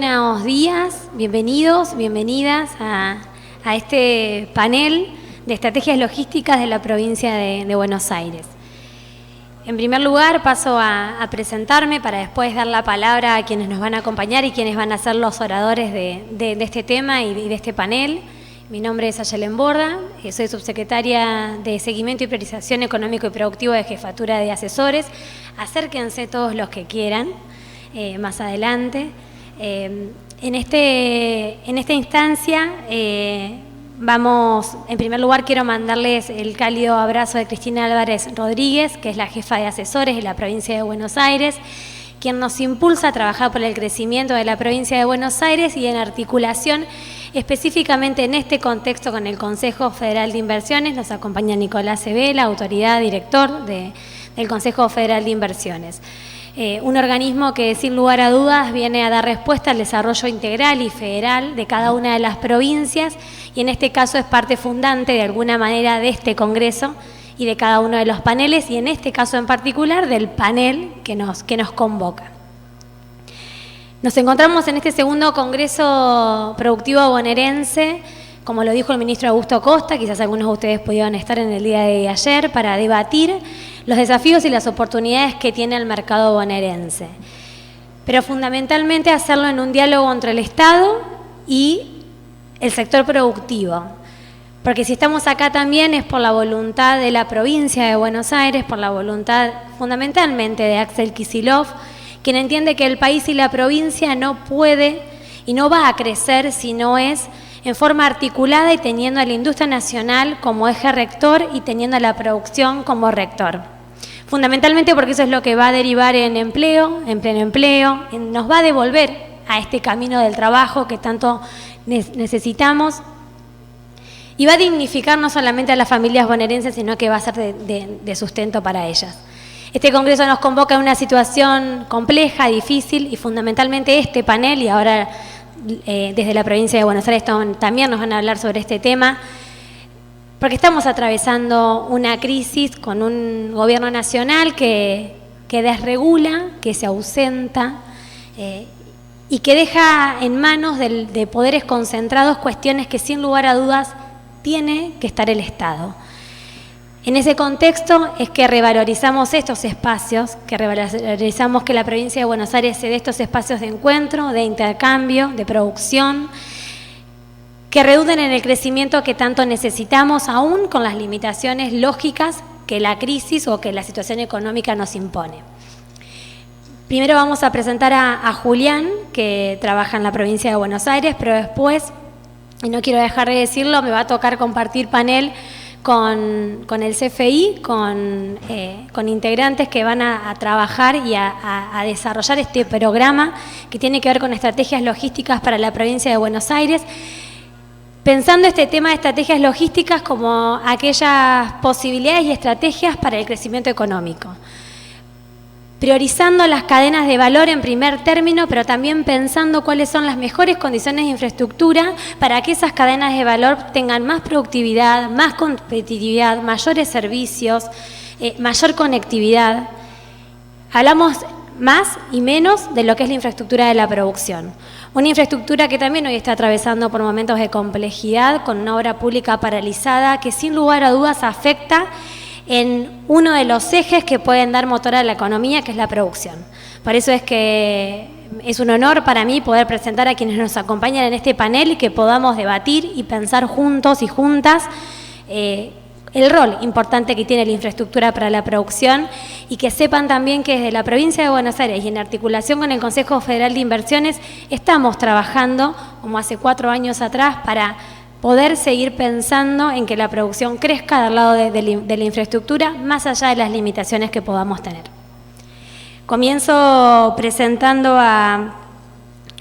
buenos días, bienvenidos, bienvenidas a este panel de estrategias logísticas de la provincia de Buenos Aires. En primer lugar, paso a presentarme para después dar la palabra a quienes nos van a acompañar y quienes van a ser los oradores de este tema y de este panel. Mi nombre es Ayelen Borda, soy subsecretaria de Seguimiento y Priorización Económico y Productivo de Jefatura de Asesores. Acérquense todos los que quieran más adelante. En esta instancia en primer lugar quiero mandarles el cálido abrazo de Cristina Álvarez Rodríguez, que es la jefa de asesores de la provincia de Buenos Aires, quien nos impulsa a trabajar por el crecimiento de la provincia de Buenos Aires y en articulación específicamente en este contexto con el Consejo Federal de Inversiones. Nos acompaña Nicolás Cebela, autoridad, director del Consejo Federal de Inversiones. Un organismo que sin lugar a dudas viene a dar respuesta al desarrollo integral y federal de cada una de las provincias y en este caso es parte fundante de alguna manera de este Congreso y de cada uno de los paneles y en este caso en particular del panel que nos convoca. Nos encontramos en este segundo Congreso Productivo Bonaerense, como lo dijo el ministro Augusto Costa, quizás algunos de ustedes pudieron estar en el día de ayer, para debatir los desafíos y las oportunidades que tiene el mercado bonaerense. Pero fundamentalmente hacerlo en un diálogo entre el Estado y el sector productivo. Porque si estamos acá también es por la voluntad de la provincia de Buenos Aires, por la voluntad fundamentalmente de Axel Kicillof, quien entiende que el país y la provincia no puede y no va a crecer si no es en forma articulada y teniendo a la industria nacional como eje rector y teniendo a la producción como rector. Fundamentalmente porque eso es lo que va a derivar en empleo, en pleno empleo, nos va a devolver a este camino del trabajo que tanto necesitamos y va a dignificar no solamente a las familias bonaerenses, sino que va a ser de sustento para ellas. Este Congreso nos convoca a una situación compleja, difícil y fundamentalmente este panel y ahora desde la provincia de Buenos Aires también nos van a hablar sobre este tema, porque estamos atravesando una crisis con un gobierno nacional que desregula, que se ausenta y que deja en manos de poderes concentrados cuestiones que sin lugar a dudas tiene que estar el Estado. En ese contexto es que revalorizamos estos espacios, que revalorizamos que la provincia de Buenos Aires se dé estos espacios de encuentro, de intercambio, de producción, que reduden en el crecimiento que tanto necesitamos, aún con las limitaciones lógicas que la crisis o que la situación económica nos impone. Primero vamos a presentar a Julián, que trabaja en la provincia de Buenos Aires, pero después, y no quiero dejar de decirlo, me va a tocar compartir panel con el CFI, con integrantes que van a trabajar y a desarrollar este programa que tiene que ver con estrategias logísticas para la provincia de Buenos Aires, pensando este tema de estrategias logísticas como aquellas posibilidades y estrategias para el crecimiento económico. Priorizando las cadenas de valor en primer término, pero también pensando cuáles son las mejores condiciones de infraestructura para que esas cadenas de valor tengan más productividad, más competitividad, mayores servicios, mayor conectividad. Hablamos más y menos de lo que es la infraestructura de la producción. Una infraestructura que también hoy está atravesando por momentos de complejidad, con una obra pública paralizada que sin lugar a dudas afecta en uno de los ejes que pueden dar motor a la economía, que es la producción. Por eso es que es un honor para mí poder presentar a quienes nos acompañan en este panel y que podamos debatir y pensar juntos y juntas el rol importante que tiene la infraestructura para la producción y que sepan también que desde la provincia de Buenos Aires y en articulación con el Consejo Federal de Inversiones estamos trabajando, como hace 4 años atrás, para poder seguir pensando en que la producción crezca del lado de la infraestructura, más allá de las limitaciones que podamos tener. Comienzo presentando a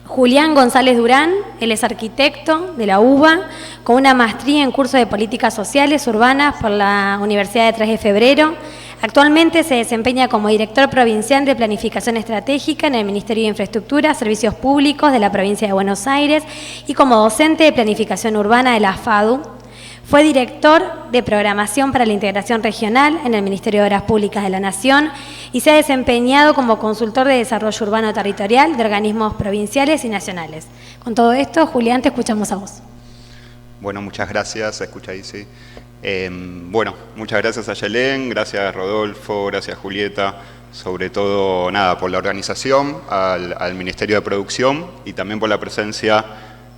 Julián González Durán. Él es arquitecto de la UBA, con una maestría en curso de políticas sociales urbanas por la Universidad de 3 de Febrero. Actualmente se desempeña como director provincial de Planificación Estratégica en el Ministerio de Infraestructura, Servicios Públicos de la provincia de Buenos Aires y como docente de Planificación Urbana de la FADU. Fue director de Programación para la Integración Regional en el Ministerio de Obras Públicas de la Nación y se ha desempeñado como consultor de desarrollo urbano territorial de organismos provinciales y nacionales. Con todo esto, Julián, te escuchamos a vos. Bueno, muchas gracias. ¿Se escucha ahí? Sí. Bueno, muchas gracias a Yelén, gracias Rodolfo, gracias Julieta, sobre todo, nada, por la organización, al Ministerio de Producción y también por la presencia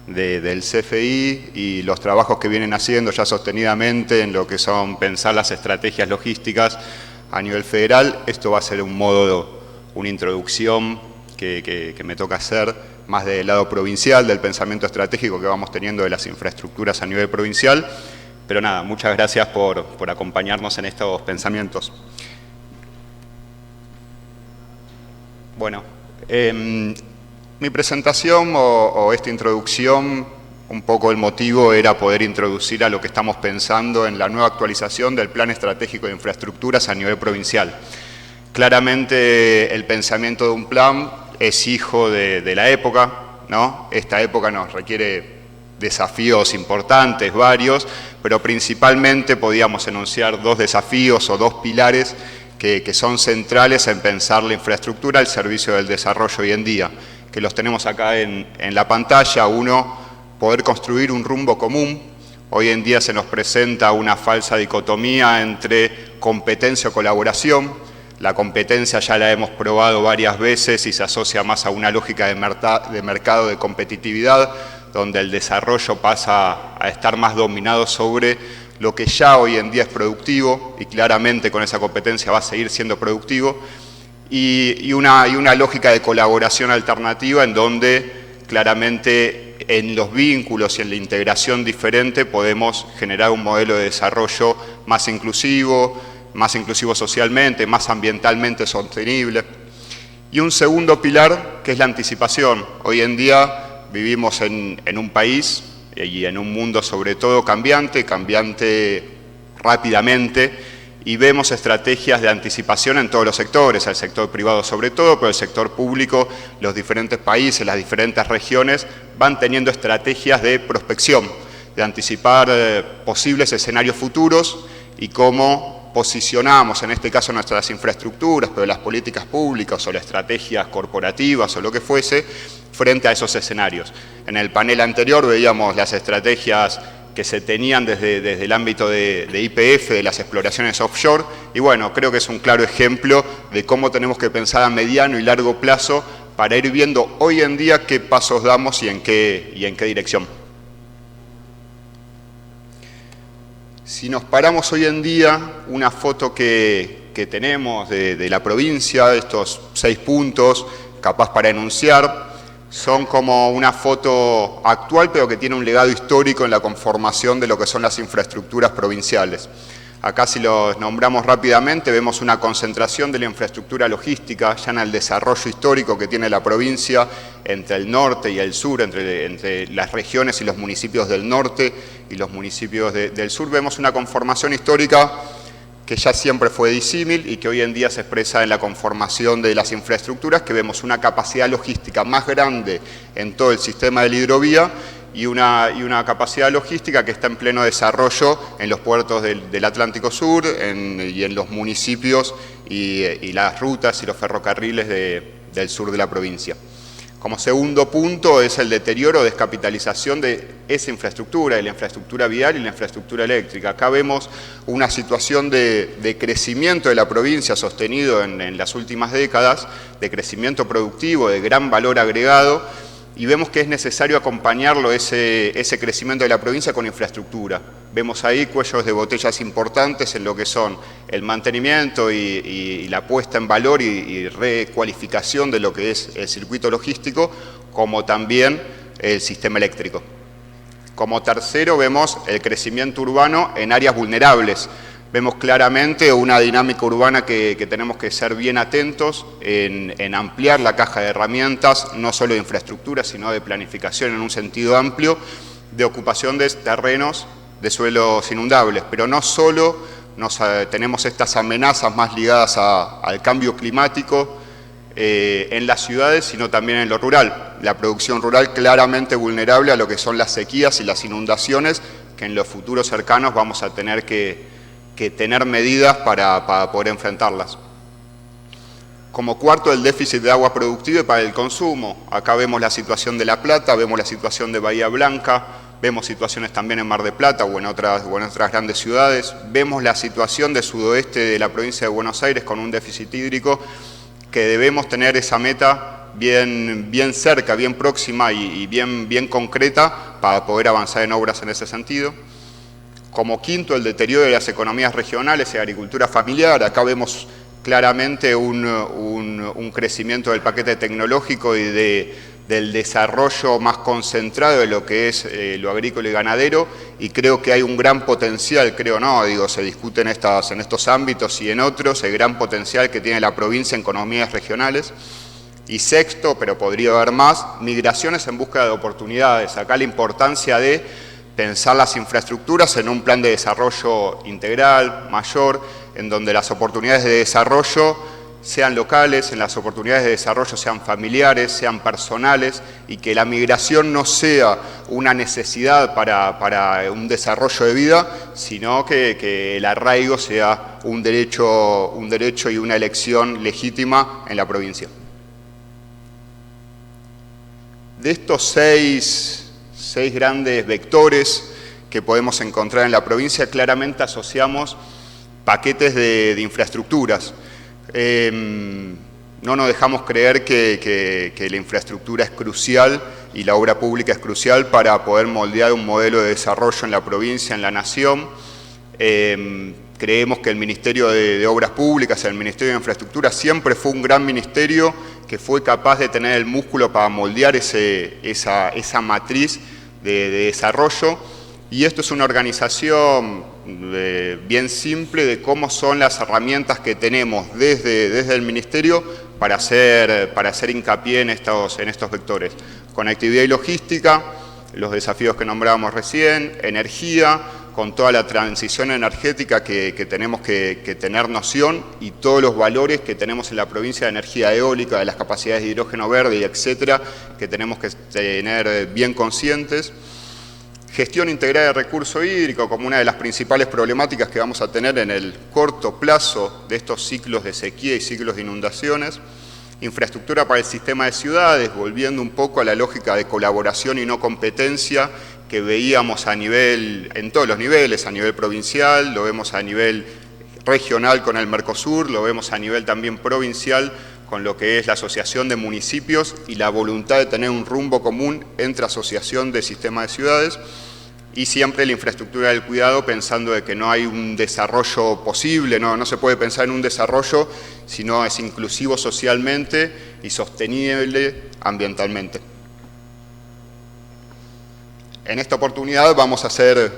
del CFI y los trabajos que vienen haciendo ya sostenidamente en lo que son pensar las estrategias logísticas a nivel federal. Esto va a ser una introducción que me toca hacer más del lado provincial, del pensamiento estratégico que vamos teniendo de las infraestructuras a nivel provincial. Pero nada, muchas gracias por acompañarnos en estos pensamientos. Bueno, mi presentación o esta introducción, un poco el motivo era poder introducir a lo que estamos pensando en la nueva actualización del Plan Estratégico de Infraestructuras a nivel provincial. Claramente el pensamiento de un plan es hijo de la época, ¿no? Esta época nos requiere desafíos importantes, varios, pero principalmente podíamos enunciar dos desafíos o dos pilares que son centrales en pensar la infraestructura al servicio del desarrollo hoy en día, que los tenemos acá en la pantalla. Uno, poder construir un rumbo común. Hoy en día se nos presenta una falsa dicotomía entre competencia o colaboración. La competencia ya la hemos probado varias veces y se asocia más a una lógica de mercado, de competitividad, donde el desarrollo pasa a estar más dominado sobre lo que ya hoy en día es productivo y claramente con esa competencia va a seguir siendo productivo, y una lógica de colaboración alternativa en donde claramente en los vínculos y en la integración diferente podemos generar un modelo de desarrollo más inclusivo socialmente, más ambientalmente sostenible. Y un segundo pilar que es la anticipación. Hoy en día vivimos en un país y en un mundo sobre todo cambiante rápidamente, y vemos estrategias de anticipación en todos los sectores, el sector privado sobre todo, pero el sector público, los diferentes países, las diferentes regiones van teniendo estrategias de prospección, de anticipar posibles escenarios futuros y cómo posicionamos, en este caso, nuestras infraestructuras, pero las políticas públicas o las estrategias corporativas o lo que fuese, frente a esos escenarios. En el panel anterior veíamos las estrategias que se tenían desde el ámbito de YPF, de las exploraciones offshore, y bueno, creo que es un claro ejemplo de cómo tenemos que pensar a mediano y largo plazo para ir viendo hoy en día qué pasos damos y en qué dirección. Si nos paramos hoy en día, una foto que tenemos de la provincia, estos 6 puntos, capaz para enunciar, son como una foto actual, pero que tiene un legado histórico en la conformación de lo que son las infraestructuras provinciales. Acá, si los nombramos rápidamente, vemos una concentración de la infraestructura logística ya en el desarrollo histórico que tiene la provincia entre el norte y el sur, entre las regiones y los municipios del norte y los municipios del sur. Vemos una conformación histórica que ya siempre fue disímil y que hoy en día se expresa en la conformación de las infraestructuras, que vemos una capacidad logística más grande en todo el sistema de la hidrovía y una capacidad logística que está en pleno desarrollo en los puertos del Atlántico Sur y en los municipios y las rutas y los ferrocarriles del sur de la provincia. Como segundo punto es el deterioro o descapitalización de esa infraestructura, de la infraestructura vial y la infraestructura eléctrica. Acá vemos una situación de crecimiento de la provincia sostenido en las últimas décadas, de crecimiento productivo, de gran valor agregado, y vemos que es necesario acompañarlo ese crecimiento de la provincia con infraestructura. Vemos ahí cuellos de botellas importantes en lo que son el mantenimiento y la puesta en valor y recualificación de lo que es el circuito logístico, como también el sistema eléctrico. Como tercero vemos el crecimiento urbano en áreas vulnerables. Vemos claramente una dinámica urbana que tenemos que ser bien atentos en ampliar la caja de herramientas, no solo de infraestructura, sino de planificación en un sentido amplio, de ocupación de terrenos de suelos inundables. Pero no solo tenemos estas amenazas más ligadas al cambio climático en las ciudades, sino también en lo rural. La producción rural claramente vulnerable a lo que son las sequías y las inundaciones, que que en los futuros cercanos vamos a tener que tener medidas para poder enfrentarlas. Como cuarto, el déficit de agua productiva y para el consumo. Acá vemos la situación de La Plata, vemos la situación de Bahía Blanca, vemos situaciones también en Mar del Plata o en otras grandes ciudades. Vemos la situación del sudoeste de la provincia de Buenos Aires con un déficit hídrico que debemos tener esa meta bien cerca, bien próxima y bien concreta para poder avanzar en obras en ese sentido. Como quinto, el deterioro de las economías regionales y agricultura familiar. Acá vemos claramente un crecimiento del paquete tecnológico y del desarrollo más concentrado de lo que es lo agrícola y ganadero, y creo que hay un gran potencial, se discute en estos ámbitos y en otros, el gran potencial que tiene la provincia en economías regionales. Y sexto, pero podría haber más, migraciones en búsqueda de oportunidades. Acá la importancia de pensar las infraestructuras en un plan de desarrollo integral, mayor, en donde las oportunidades de desarrollo sean locales, en las oportunidades de desarrollo sean familiares, sean personales, y que la migración no sea una necesidad para un desarrollo de vida, sino que el arraigo sea un derecho y una elección legítima en la provincia. De estos seis grandes vectores que podemos encontrar en la provincia, claramente asociamos paquetes de infraestructuras. No nos dejamos creer que la infraestructura es crucial y la obra pública es crucial para poder moldear un modelo de desarrollo en la provincia, en la nación. Creemos que el Ministerio de Obras Públicas, el Ministerio de Infraestructura, siempre fue un gran ministerio que fue capaz de tener el músculo para moldear esa matriz de desarrollo. Y esto es una organización bien simple de cómo son las herramientas que tenemos desde el Ministerio para hacer hincapié en estos vectores. Conectividad y logística, los desafíos que nombrábamos recién, energía, con toda la transición energética que tenemos que tener noción, y todos los valores que tenemos en la provincia de energía eólica, de las capacidades de hidrógeno verde, y etcétera, que tenemos que tener bien conscientes. Gestión integrada de recurso hídrico como una de las principales problemáticas que vamos a tener en el corto plazo de estos ciclos de sequía y ciclos de inundaciones. Infraestructura para el sistema de ciudades, volviendo un poco a la lógica de colaboración y no competencia que veíamos en todos los niveles, a nivel provincial, lo vemos a nivel regional con el Mercosur, lo vemos a nivel también provincial con lo que es la asociación de municipios y la voluntad de tener un rumbo común entre asociación de sistemas de ciudades, y siempre la infraestructura del cuidado, pensando de que no hay un desarrollo posible, no se puede pensar en un desarrollo si no es inclusivo socialmente y sostenible ambientalmente. En esta oportunidad vamos a hacer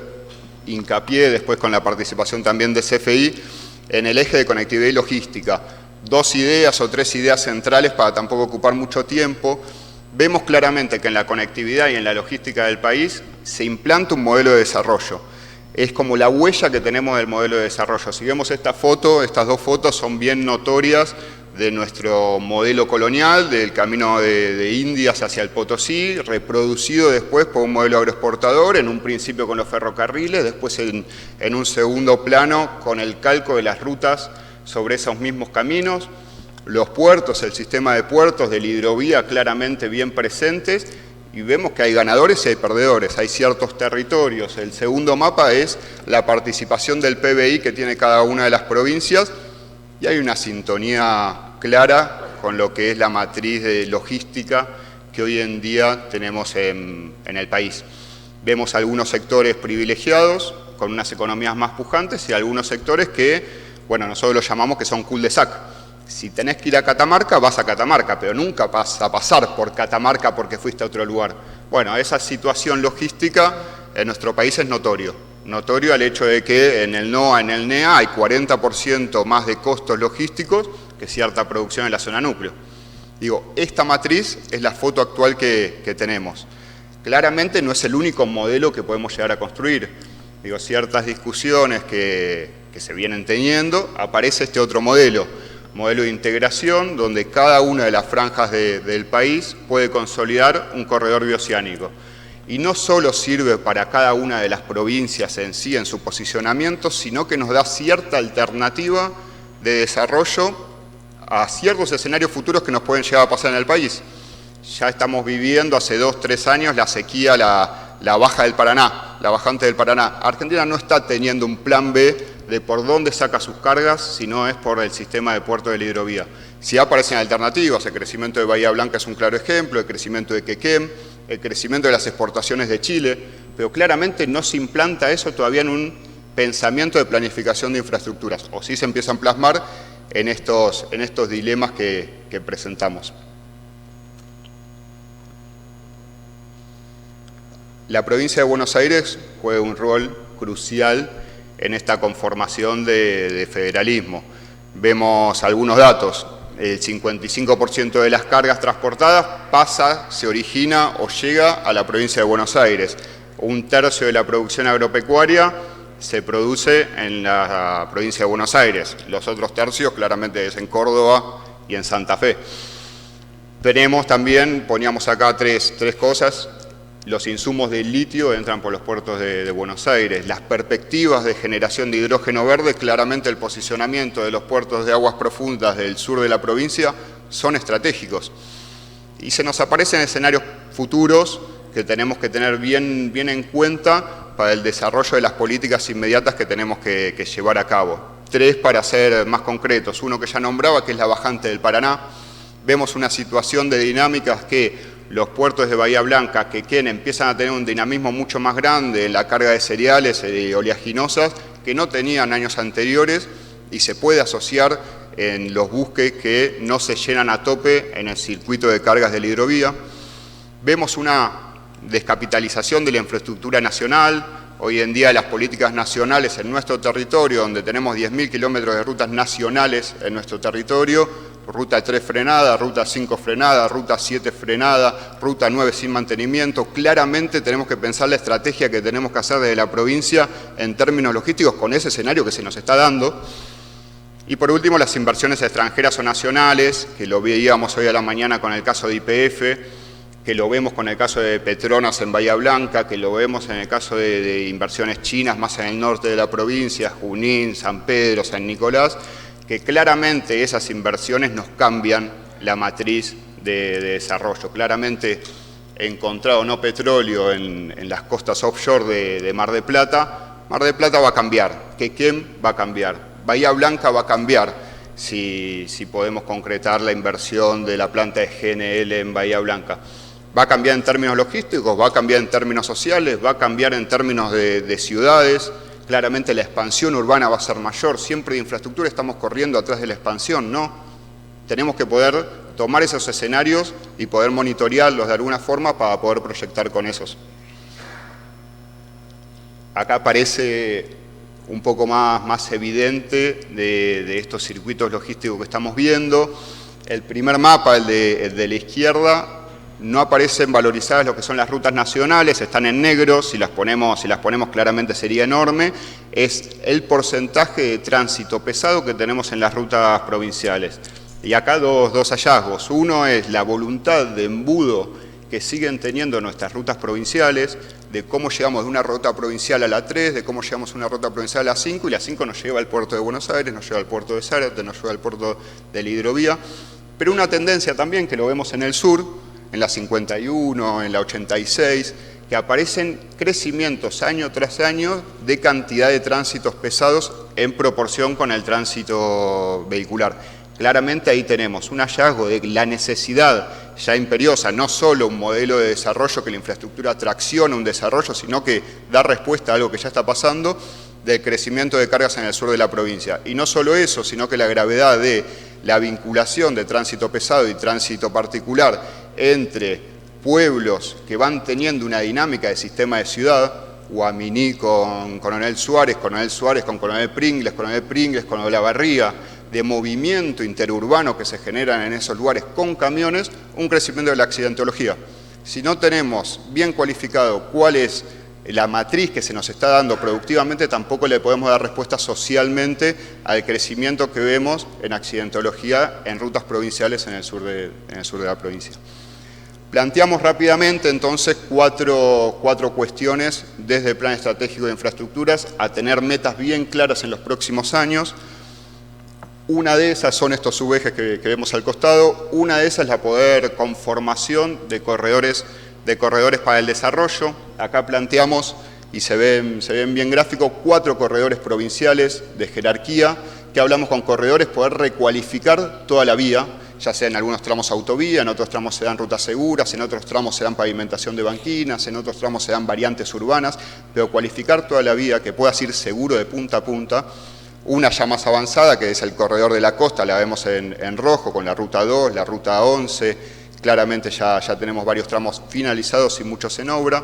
hincapié, después con la participación también de CFI, en el eje de conectividad y logística. 2 ideas o 3 ideas centrales para tampoco ocupar mucho tiempo. Vemos claramente que en la conectividad y en la logística del país se implanta un modelo de desarrollo. Es como la huella que tenemos del modelo de desarrollo. Si vemos estas 2 fotos son bien notorias de nuestro modelo colonial, del camino de Indias hacia el Potosí, reproducido después por un modelo agroexportador, en un principio con los ferrocarriles, después en un segundo plano con el calco de las rutas sobre esos mismos caminos. Los puertos, el sistema de puertos de la hidrovía claramente bien presentes, y vemos que hay ganadores y hay perdedores, hay ciertos territorios. El segundo mapa es la participación del PBI que tiene cada una de las provincias, y hay una sintonía clara con lo que es la matriz de logística que hoy en día tenemos en el país. Vemos algunos sectores privilegiados, con unas economías más pujantes, y algunos sectores que, nosotros los llamamos que son cul-de-sac. Si tenés que ir a Catamarca, vas a Catamarca, pero nunca vas a pasar por Catamarca porque fuiste a otro lugar. Esa situación logística en nuestro país es notorio al hecho de que en el NOA, en el NEA, hay 40% más de costos logísticos que cierta producción en la zona núcleo. Esta matriz es la foto actual que tenemos. Claramente no es el único modelo que podemos llegar a construir. Ciertas discusiones que se vienen teniendo, aparece este otro modelo de integración, donde cada una de las franjas del país puede consolidar un corredor bioceánico. y no solo sirve para cada una de las provincias en sí, en su posicionamiento, sino que nos da cierta alternativa de desarrollo a ciertos escenarios futuros que nos pueden llegar a pasar en el país. Ya estamos viviendo hace 2 o 3 años la sequía, la baja del Paraná, la bajante del Paraná. Argentina no está teniendo un plan B de por dónde saca sus cargas, sino es por el sistema de puerto de la hidrovía. Si aparecen alternativas, el crecimiento de Bahía Blanca es un claro ejemplo, el crecimiento de Quequén, el crecimiento de las exportaciones de Chile, pero claramente no se implanta eso todavía en un pensamiento de planificación de infraestructuras, o sí se empiezan a plasmar en estos dilemas que presentamos. La provincia de Buenos Aires juega un rol crucial en esta conformación de federalismo. Vemos algunos datos. El 55% de las cargas transportadas se origina o llega a la provincia de Buenos Aires. 1/3 de la producción agropecuaria se produce en la provincia de Buenos Aires. Los otros tercios claramente es en Córdoba y en Santa Fe. Tenemos también, poníamos acá tres cosas. Los insumos de litio entran por los puertos de Buenos Aires. Las perspectivas de generación de hidrógeno verde, claramente el posicionamiento de los puertos de aguas profundas del sur de la provincia son estratégicos. Y se nos aparecen escenarios futuros que tenemos que tener bien en cuenta para el desarrollo de las políticas inmediatas que tenemos que llevar a cabo. 3 para ser más concretos. Uno que ya nombraba, que es la bajante del Paraná. Vemos una situación de dinámicas que los puertos de Bahía Blanca, Quequén, empiezan a tener un dinamismo mucho más grande en la carga de cereales y oleaginosas que no tenían años anteriores y se puede asociar en los buques que no se llenan a tope en el circuito de cargas de la hidrovía. Vemos una descapitalización de la infraestructura nacional. Hoy en día las políticas nacionales en nuestro territorio, donde tenemos 10.000 kilómetros de rutas nacionales en nuestro territorio, Ruta 3 frenada, Ruta 5 frenada, Ruta 7 frenada, Ruta 9 sin mantenimiento. Claramente tenemos que pensar la estrategia que tenemos que hacer desde la provincia en términos logísticos con ese escenario que se nos está dando. Y por último, las inversiones extranjeras o nacionales, que lo veíamos hoy a la mañana con el caso de YPF, que lo vemos con el caso de Petronas en Bahía Blanca, que lo vemos en el caso de inversiones chinas más en el norte de la provincia, Junín, San Pedro, San Nicolás, que claramente esas inversiones nos cambian la matriz de desarrollo. Claramente encontrado no petróleo en las costas offshore de Mar del Plata va a cambiar, Quequén va a cambiar, Bahía Blanca va a cambiar si podemos concretar la inversión de la planta de GNL en Bahía Blanca. Va a cambiar en términos logísticos, va a cambiar en términos sociales, va a cambiar en términos de ciudades. Claramente la expansión urbana va a ser mayor. Siempre de infraestructura estamos corriendo atrás de la expansión, ¿no? Tenemos que poder tomar esos escenarios y poder monitorearlos de alguna forma para poder proyectar con esos. Acá aparece un poco más evidente de estos circuitos logísticos que estamos viendo. El primer mapa, el de la izquierda, no aparecen valorizadas lo que son las rutas nacionales, están en negro, si las ponemos claramente sería enorme. Es el porcentaje de tránsito pesado que tenemos en las rutas provinciales. Y acá dos hallazgos. Uno es la voluntad de embudo que siguen teniendo nuestras rutas provinciales, de cómo llegamos de una ruta provincial a la 3, de cómo llegamos a una ruta provincial a la 5, y la 5 nos lleva al puerto de Buenos Aires, nos lleva al puerto de Zárate, nos lleva al puerto de la hidrovía. Pero una tendencia también que lo vemos en el sur, en la 51, en la 86, que aparecen crecimientos año tras año de cantidad de tránsitos pesados en proporción con el tránsito vehicular. Claramente ahí tenemos un hallazgo de la necesidad ya imperiosa, no solo un modelo de desarrollo que la infraestructura tracciona un desarrollo, sino que da respuesta a algo que ya está pasando, del crecimiento de cargas en el sur de la provincia. Y no solo eso, sino que la gravedad de la vinculación de tránsito pesado y tránsito particular entre pueblos que van teniendo una dinámica de sistema de ciudad, Guaminí con Coronel Suárez con Coronel Pringles con Olavarría, de movimiento interurbano que se generan en esos lugares con camiones, un crecimiento de la accidentología. Si no tenemos bien cualificado cuál es la matriz que se nos está dando productivamente, tampoco le podemos dar respuesta socialmente al crecimiento que vemos en accidentología en rutas provinciales en el sur de la provincia. Planteamos rápidamente entonces cuatro cuestiones desde el Plan Estratégico de Infraestructuras a tener metas bien claras en los próximos años. Una de esas son estos subejes que vemos al costado. Una de esas es la poder conformación de corredores para el desarrollo. Acá planteamos, y se ven bien gráficos, 4 corredores provinciales de jerarquía, que hablamos con corredores, poder recualificar toda la vía, ya sea en algunos tramos autovía, en otros tramos se dan rutas seguras, en otros tramos se dan pavimentación de banquinas, en otros tramos se dan variantes urbanas, pero cualificar toda la vía, que puedas ir seguro de punta a punta. Una ya más avanzada, que es el corredor de la costa, la vemos en rojo, con la ruta 2, la ruta 11, claramente ya tenemos varios tramos finalizados y muchos en obra.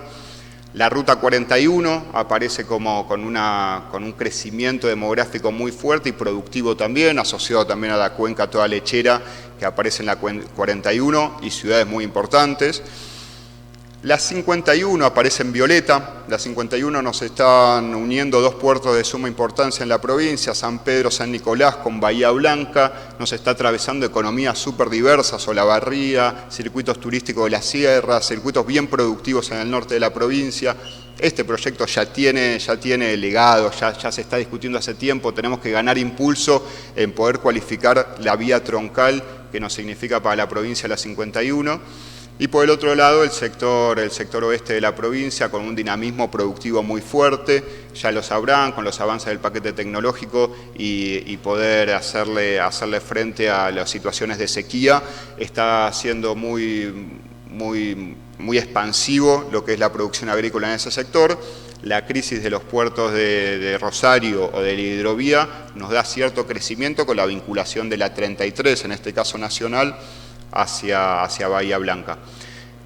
La ruta 41 aparece con un crecimiento demográfico muy fuerte y productivo también, asociado también a la cuenca toda lechera que aparece en la 41 y ciudades muy importantes. La 51 aparece en violeta. La 51 nos están uniendo 2 puertos de suma importancia en la provincia, San Pedro, San Nicolás con Bahía Blanca. Nos está atravesando economías súper diversas, Olavarría, circuitos turísticos de la sierra, circuitos bien productivos en el norte de la provincia. Este proyecto ya tiene legado, ya se está discutiendo hace tiempo. Tenemos que ganar impulso en poder cualificar la vía troncal que nos significa para la provincia la 51. Y por el otro lado, el sector oeste de la provincia con un dinamismo productivo muy fuerte, ya lo sabrán, con los avances del paquete tecnológico y poder hacerle frente a las situaciones de sequía, está siendo muy expansivo lo que es la producción agrícola en ese sector. La crisis de los puertos de Rosario o de la hidrovía nos da cierto crecimiento con la vinculación de la 33, en este caso nacional, hacia Bahía Blanca.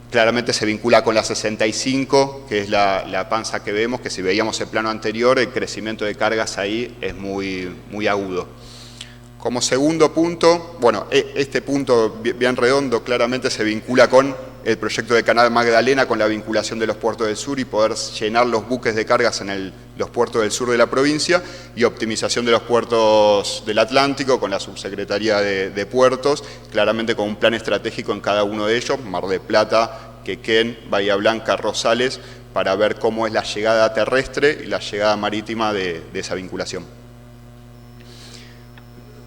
Claramente se vincula con la 65, que es la panza que vemos, que si veíamos el plano anterior, el crecimiento de cargas ahí es muy agudo. Como segundo punto, bueno, este punto bien redondo claramente se vincula con el proyecto de Canal Magdalena, con la vinculación de los puertos del sur y poder llenar los buques de cargas en los puertos del sur de la provincia y optimización de los puertos del Atlántico con la Subsecretaría de Puertos, claramente con un plan estratégico en cada uno de ellos, Mar del Plata, Quequén, Bahía Blanca, Rosales, para ver cómo es la llegada terrestre y la llegada marítima de esa vinculación.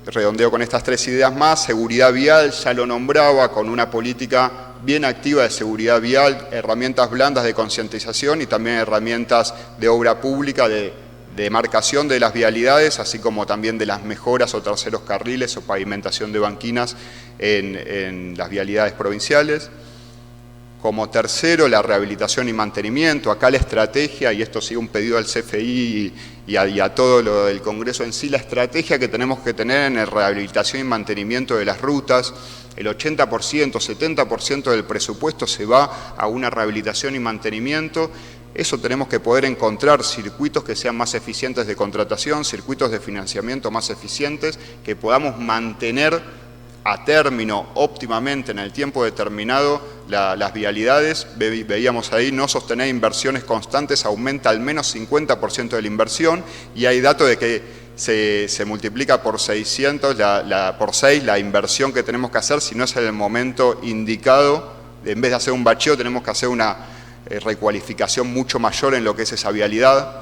Redondeo con estas 3 ideas más. Seguridad vial, ya lo nombraba, con una política bien activa de seguridad vial, herramientas blandas de concientización y también herramientas de obra pública, de demarcación de las vialidades, así como también de las mejoras o terceros carriles o pavimentación de banquinas en las vialidades provinciales. Como tercero, la rehabilitación y mantenimiento. Acá la estrategia, y esto sigue un pedido al CFI y a todo lo del Congreso en sí, la estrategia que tenemos que tener en la rehabilitación y mantenimiento de las rutas. El 80%, 70% del presupuesto se va a una rehabilitación y mantenimiento. Eso tenemos que poder encontrar circuitos que sean más eficientes de contratación, circuitos de financiamiento más eficientes, que podamos mantener a término óptimamente en el tiempo determinado las vialidades. Veíamos ahí, no sostener inversiones constantes aumenta al menos 50% de la inversión y hay datos de que se multiplica por 600, por 6 la inversión que tenemos que hacer si no es en el momento indicado. En vez de hacer un bacheo tenemos que hacer una recualificación mucho mayor en lo que es esa vialidad.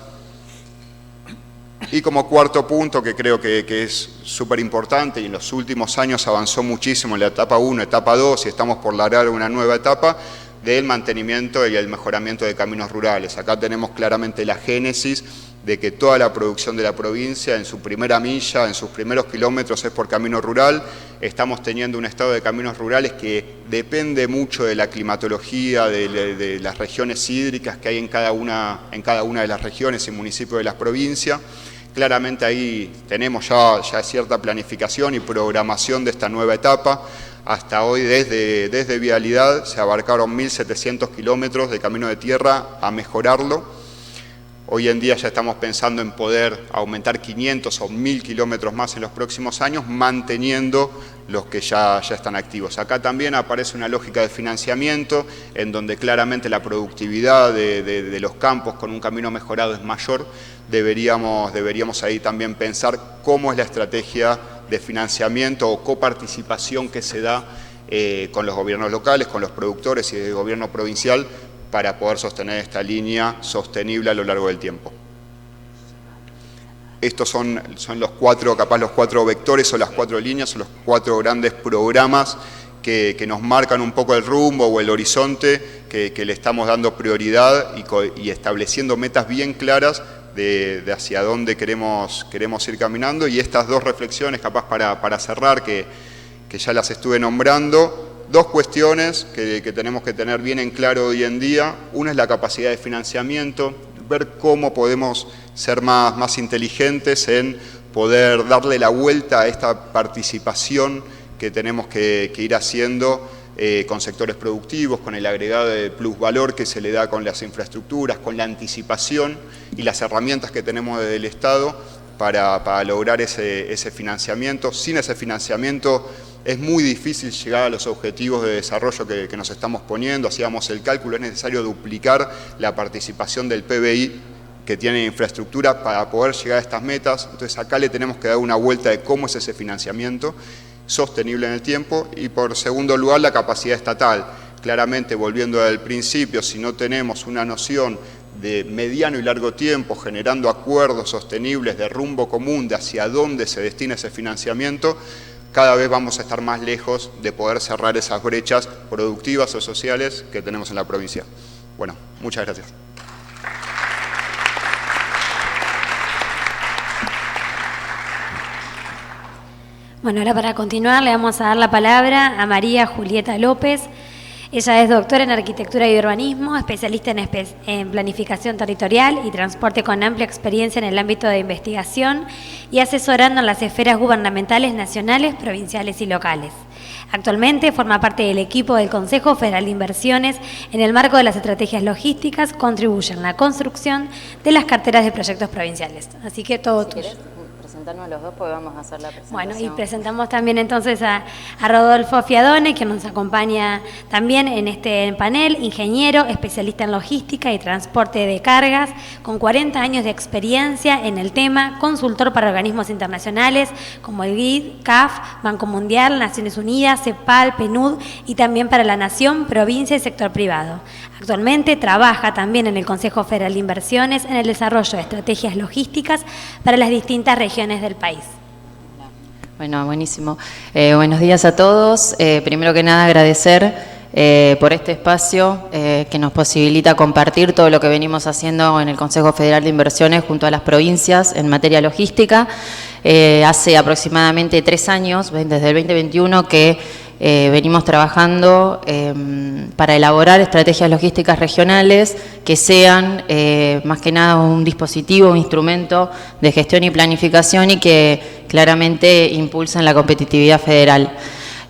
Y como cuarto punto, que creo que es súper importante y en los últimos años avanzó muchísimo en la etapa 1, etapa 2 y estamos por largar una nueva etapa, del mantenimiento y el mejoramiento de caminos rurales. Acá tenemos claramente la génesis de que toda la producción de la provincia en su primera milla, en sus primeros kilómetros es por camino rural. Estamos teniendo un estado de caminos rurales que depende mucho de la climatología, de las regiones hídricas que hay en cada una de las regiones y municipios de la provincia. Claramente ahí tenemos ya cierta planificación y programación de esta nueva etapa. Hasta hoy desde Vialidad se abarcaron 1.700 kilómetros de camino de tierra a mejorarlo. Hoy en día ya estamos pensando en poder aumentar 500 o 1.000 kilómetros más en los próximos años, manteniendo los que ya están activos. Acá también aparece una lógica de financiamiento, en donde claramente la productividad de los campos con un camino mejorado es mayor. Deberíamos ahí también pensar cómo es la estrategia de financiamiento o coparticipación que se da con los gobiernos locales, con los productores y el gobierno provincial para poder sostener esta línea sostenible a lo largo del tiempo. Estos son los cuatro vectores o las 4 líneas o los 4 grandes programas que nos marcan un poco el rumbo o el horizonte que le estamos dando prioridad y estableciendo metas bien claras de hacia dónde queremos ir caminando. Y estas 2 reflexiones, capaz para cerrar, que ya las estuve nombrando, 2 cuestiones que tenemos que tener bien en claro hoy en día. Una es la capacidad de financiamiento, ver cómo podemos ser más inteligentes en poder darle la vuelta a esta participación que tenemos que ir haciendo con sectores productivos, con el agregado de plusvalor que se le da con las infraestructuras, con la anticipación y las herramientas que tenemos desde el Estado para lograr ese financiamiento. Sin ese financiamiento es muy difícil llegar a los objetivos de desarrollo que nos estamos poniendo. Hacíamos el cálculo, es necesario duplicar la participación del PBI que tiene infraestructura para poder llegar a estas metas. Entonces acá le tenemos que dar una vuelta de cómo es ese financiamiento sostenible en el tiempo. Y por segundo lugar, la capacidad estatal. Claramente, volviendo al principio, si no tenemos una noción de mediano y largo tiempo, generando acuerdos sostenibles de rumbo común de hacia dónde se destina ese financiamiento, cada vez vamos a estar más lejos de poder cerrar esas brechas productivas o sociales que tenemos en la provincia. Bueno, muchas gracias. Bueno, ahora para continuar le vamos a dar la palabra a María Julieta López. Ella es doctora en Arquitectura y Urbanismo, especialista en Planificación Territorial y Transporte con amplia experiencia en el ámbito de investigación y asesorando en las esferas gubernamentales nacionales, provinciales y locales. Actualmente forma parte del equipo del Consejo Federal de Inversiones en el marco de las estrategias logísticas, contribuye en la construcción de las carteras de proyectos provinciales. Así que todo tuyo. Presentarnos los dos porque vamos a hacer la presentación. Bueno, y presentamos también entonces a Rodolfo Fiadone, que nos acompaña también en este panel, ingeniero, especialista en logística y transporte de cargas, con 40 años de experiencia en el tema, consultor para organismos internacionales como el GID, CAF, Banco Mundial, Naciones Unidas, CEPAL, PNUD y también para la Nación, provincia y sector privado. Actualmente trabaja también en el Consejo Federal de Inversiones en el desarrollo de estrategias logísticas para las distintas regiones del país. Bueno, buenísimo. Buenos días a todos. Primero que nada agradecer por este espacio que nos posibilita compartir todo lo que venimos haciendo en el Consejo Federal de Inversiones junto a las provincias en materia logística. Hace aproximadamente 3 años, desde el 2021, que venimos trabajando para elaborar estrategias logísticas regionales que sean más que nada un dispositivo, un instrumento de gestión y planificación y que claramente impulsan la competitividad federal.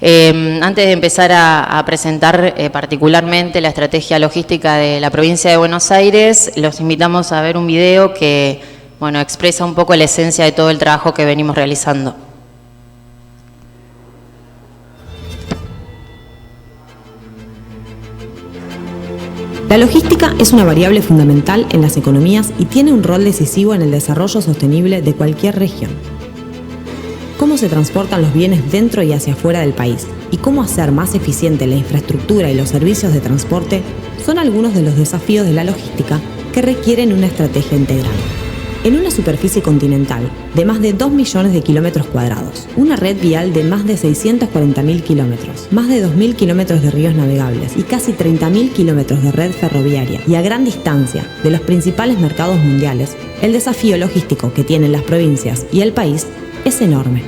Antes de empezar a presentar particularmente la estrategia logística de la provincia de Buenos Aires, los invitamos a ver un video que, bueno, expresa un poco la esencia de todo el trabajo que venimos realizando. La logística es una variable fundamental en las economías y tiene un rol decisivo en el desarrollo sostenible de cualquier región. Cómo se transportan los bienes dentro y hacia afuera del país y cómo hacer más eficiente la infraestructura y los servicios de transporte son algunos de los desafíos de la logística que requieren una estrategia integral. En una superficie continental de más de 2 millones de kilómetros cuadrados, una red vial de más de 640.000 kilómetros, más de 2.000 kilómetros de ríos navegables y casi 30.000 kilómetros de red ferroviaria y a gran distancia de los principales mercados mundiales, el desafío logístico que tienen las provincias y el país es enorme.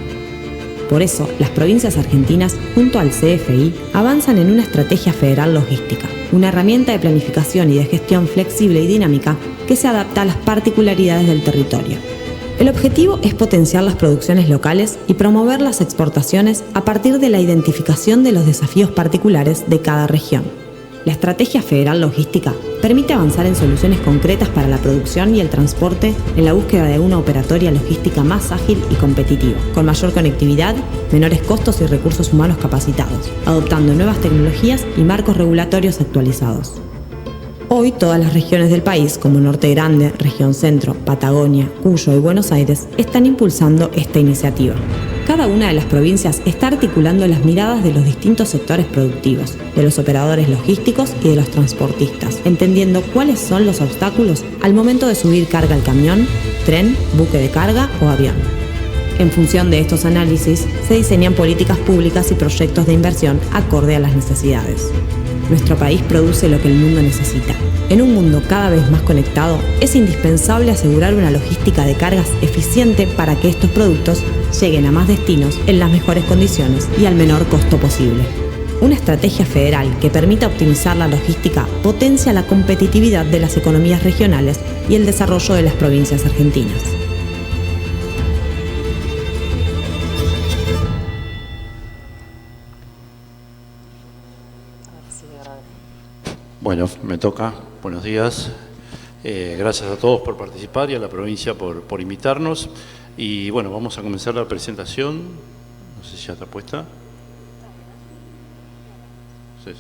Por eso, las provincias argentinas, junto al CFI, avanzan en una estrategia federal logística, una herramienta de planificación y de gestión flexible y dinámica que se adapta a las particularidades del territorio. El objetivo es potenciar las producciones locales y promover las exportaciones a partir de la identificación de los desafíos particulares de cada región. La estrategia federal logística permite avanzar en soluciones concretas para la producción y el transporte en la búsqueda de una operatoria logística más ágil y competitiva, con mayor conectividad, menores costos y recursos humanos capacitados, adoptando nuevas tecnologías y marcos regulatorios actualizados. Hoy todas las regiones del país, como Norte Grande, Región Centro, Patagonia, Cuyo y Buenos Aires, están impulsando esta iniciativa. Cada una de las provincias está articulando las miradas de los distintos sectores productivos, de los operadores logísticos y de los transportistas, entendiendo cuáles son los obstáculos al momento de subir carga al camión, tren, buque de carga o avión. En función de estos análisis, se diseñan políticas públicas y proyectos de inversión acorde a las necesidades. Nuestro país produce lo que el mundo necesita. En un mundo cada vez más conectado, es indispensable asegurar una logística de cargas eficiente para que estos productos lleguen a más destinos en las mejores condiciones y al menor costo posible. Una estrategia federal que permita optimizar la logística potencia la competitividad de las economías regionales y el desarrollo de las provincias argentinas. Bueno, me toca. Buenos días. Gracias a todos por participar y a la provincia por invitarnos. Y bueno, vamos a comenzar la presentación. No sé si ya está puesta. Sí.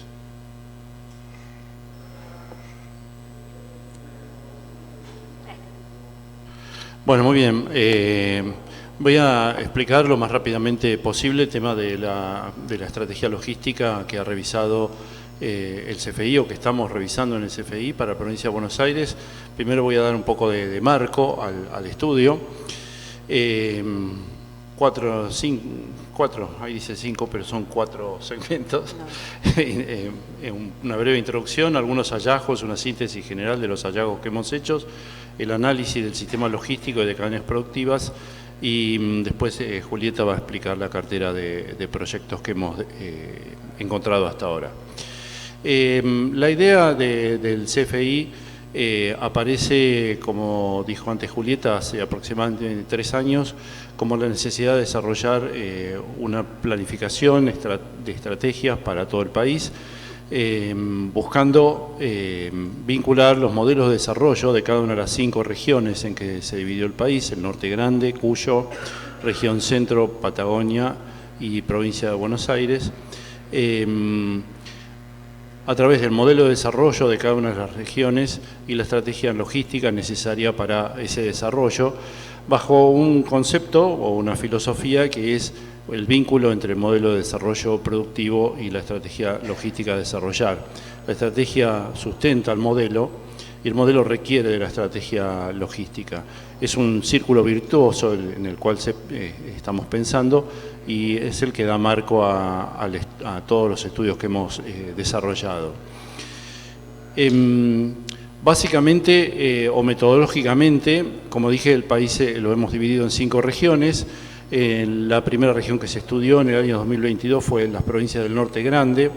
Bueno, muy bien. Voy a explicar lo más rápidamente posible el tema de la estrategia logística que ha revisado el CFI, o que estamos revisando en el CFI para la provincia de Buenos Aires. Primero voy a dar un poco de marco al estudio. Cuatro, ahí dice 5, pero son 4 segmentos. Una breve introducción, algunos hallazgos, una síntesis general de los hallazgos que hemos hecho, el análisis del sistema logístico y de cadenas productivas, y después Julieta va a explicar la cartera de proyectos que hemos encontrado hasta ahora. La idea del CFI aparece, como dijo antes Julieta, hace aproximadamente 3 años, como la necesidad de desarrollar una planificación de estrategias para todo el país, buscando vincular los modelos de desarrollo de cada una de las 5 regiones en que se dividió el país: el Norte Grande, Cuyo, Región Centro, Patagonia y Provincia de Buenos Aires, a través del modelo de desarrollo de cada una de las regiones y la estrategia logística necesaria para ese desarrollo, bajo un concepto o una filosofía que es el vínculo entre el modelo de desarrollo productivo y la estrategia logística a desarrollar. La estrategia sustenta el modelo y el modelo requiere de la estrategia logística. Es un círculo virtuoso en el cual estamos pensando, y es el que da marco a todos los estudios que hemos desarrollado. Básicamente o metodológicamente, como dije, el país lo hemos dividido en 5 regiones. La primera región que se estudió en el año 2022 fue las provincias del Norte Grande.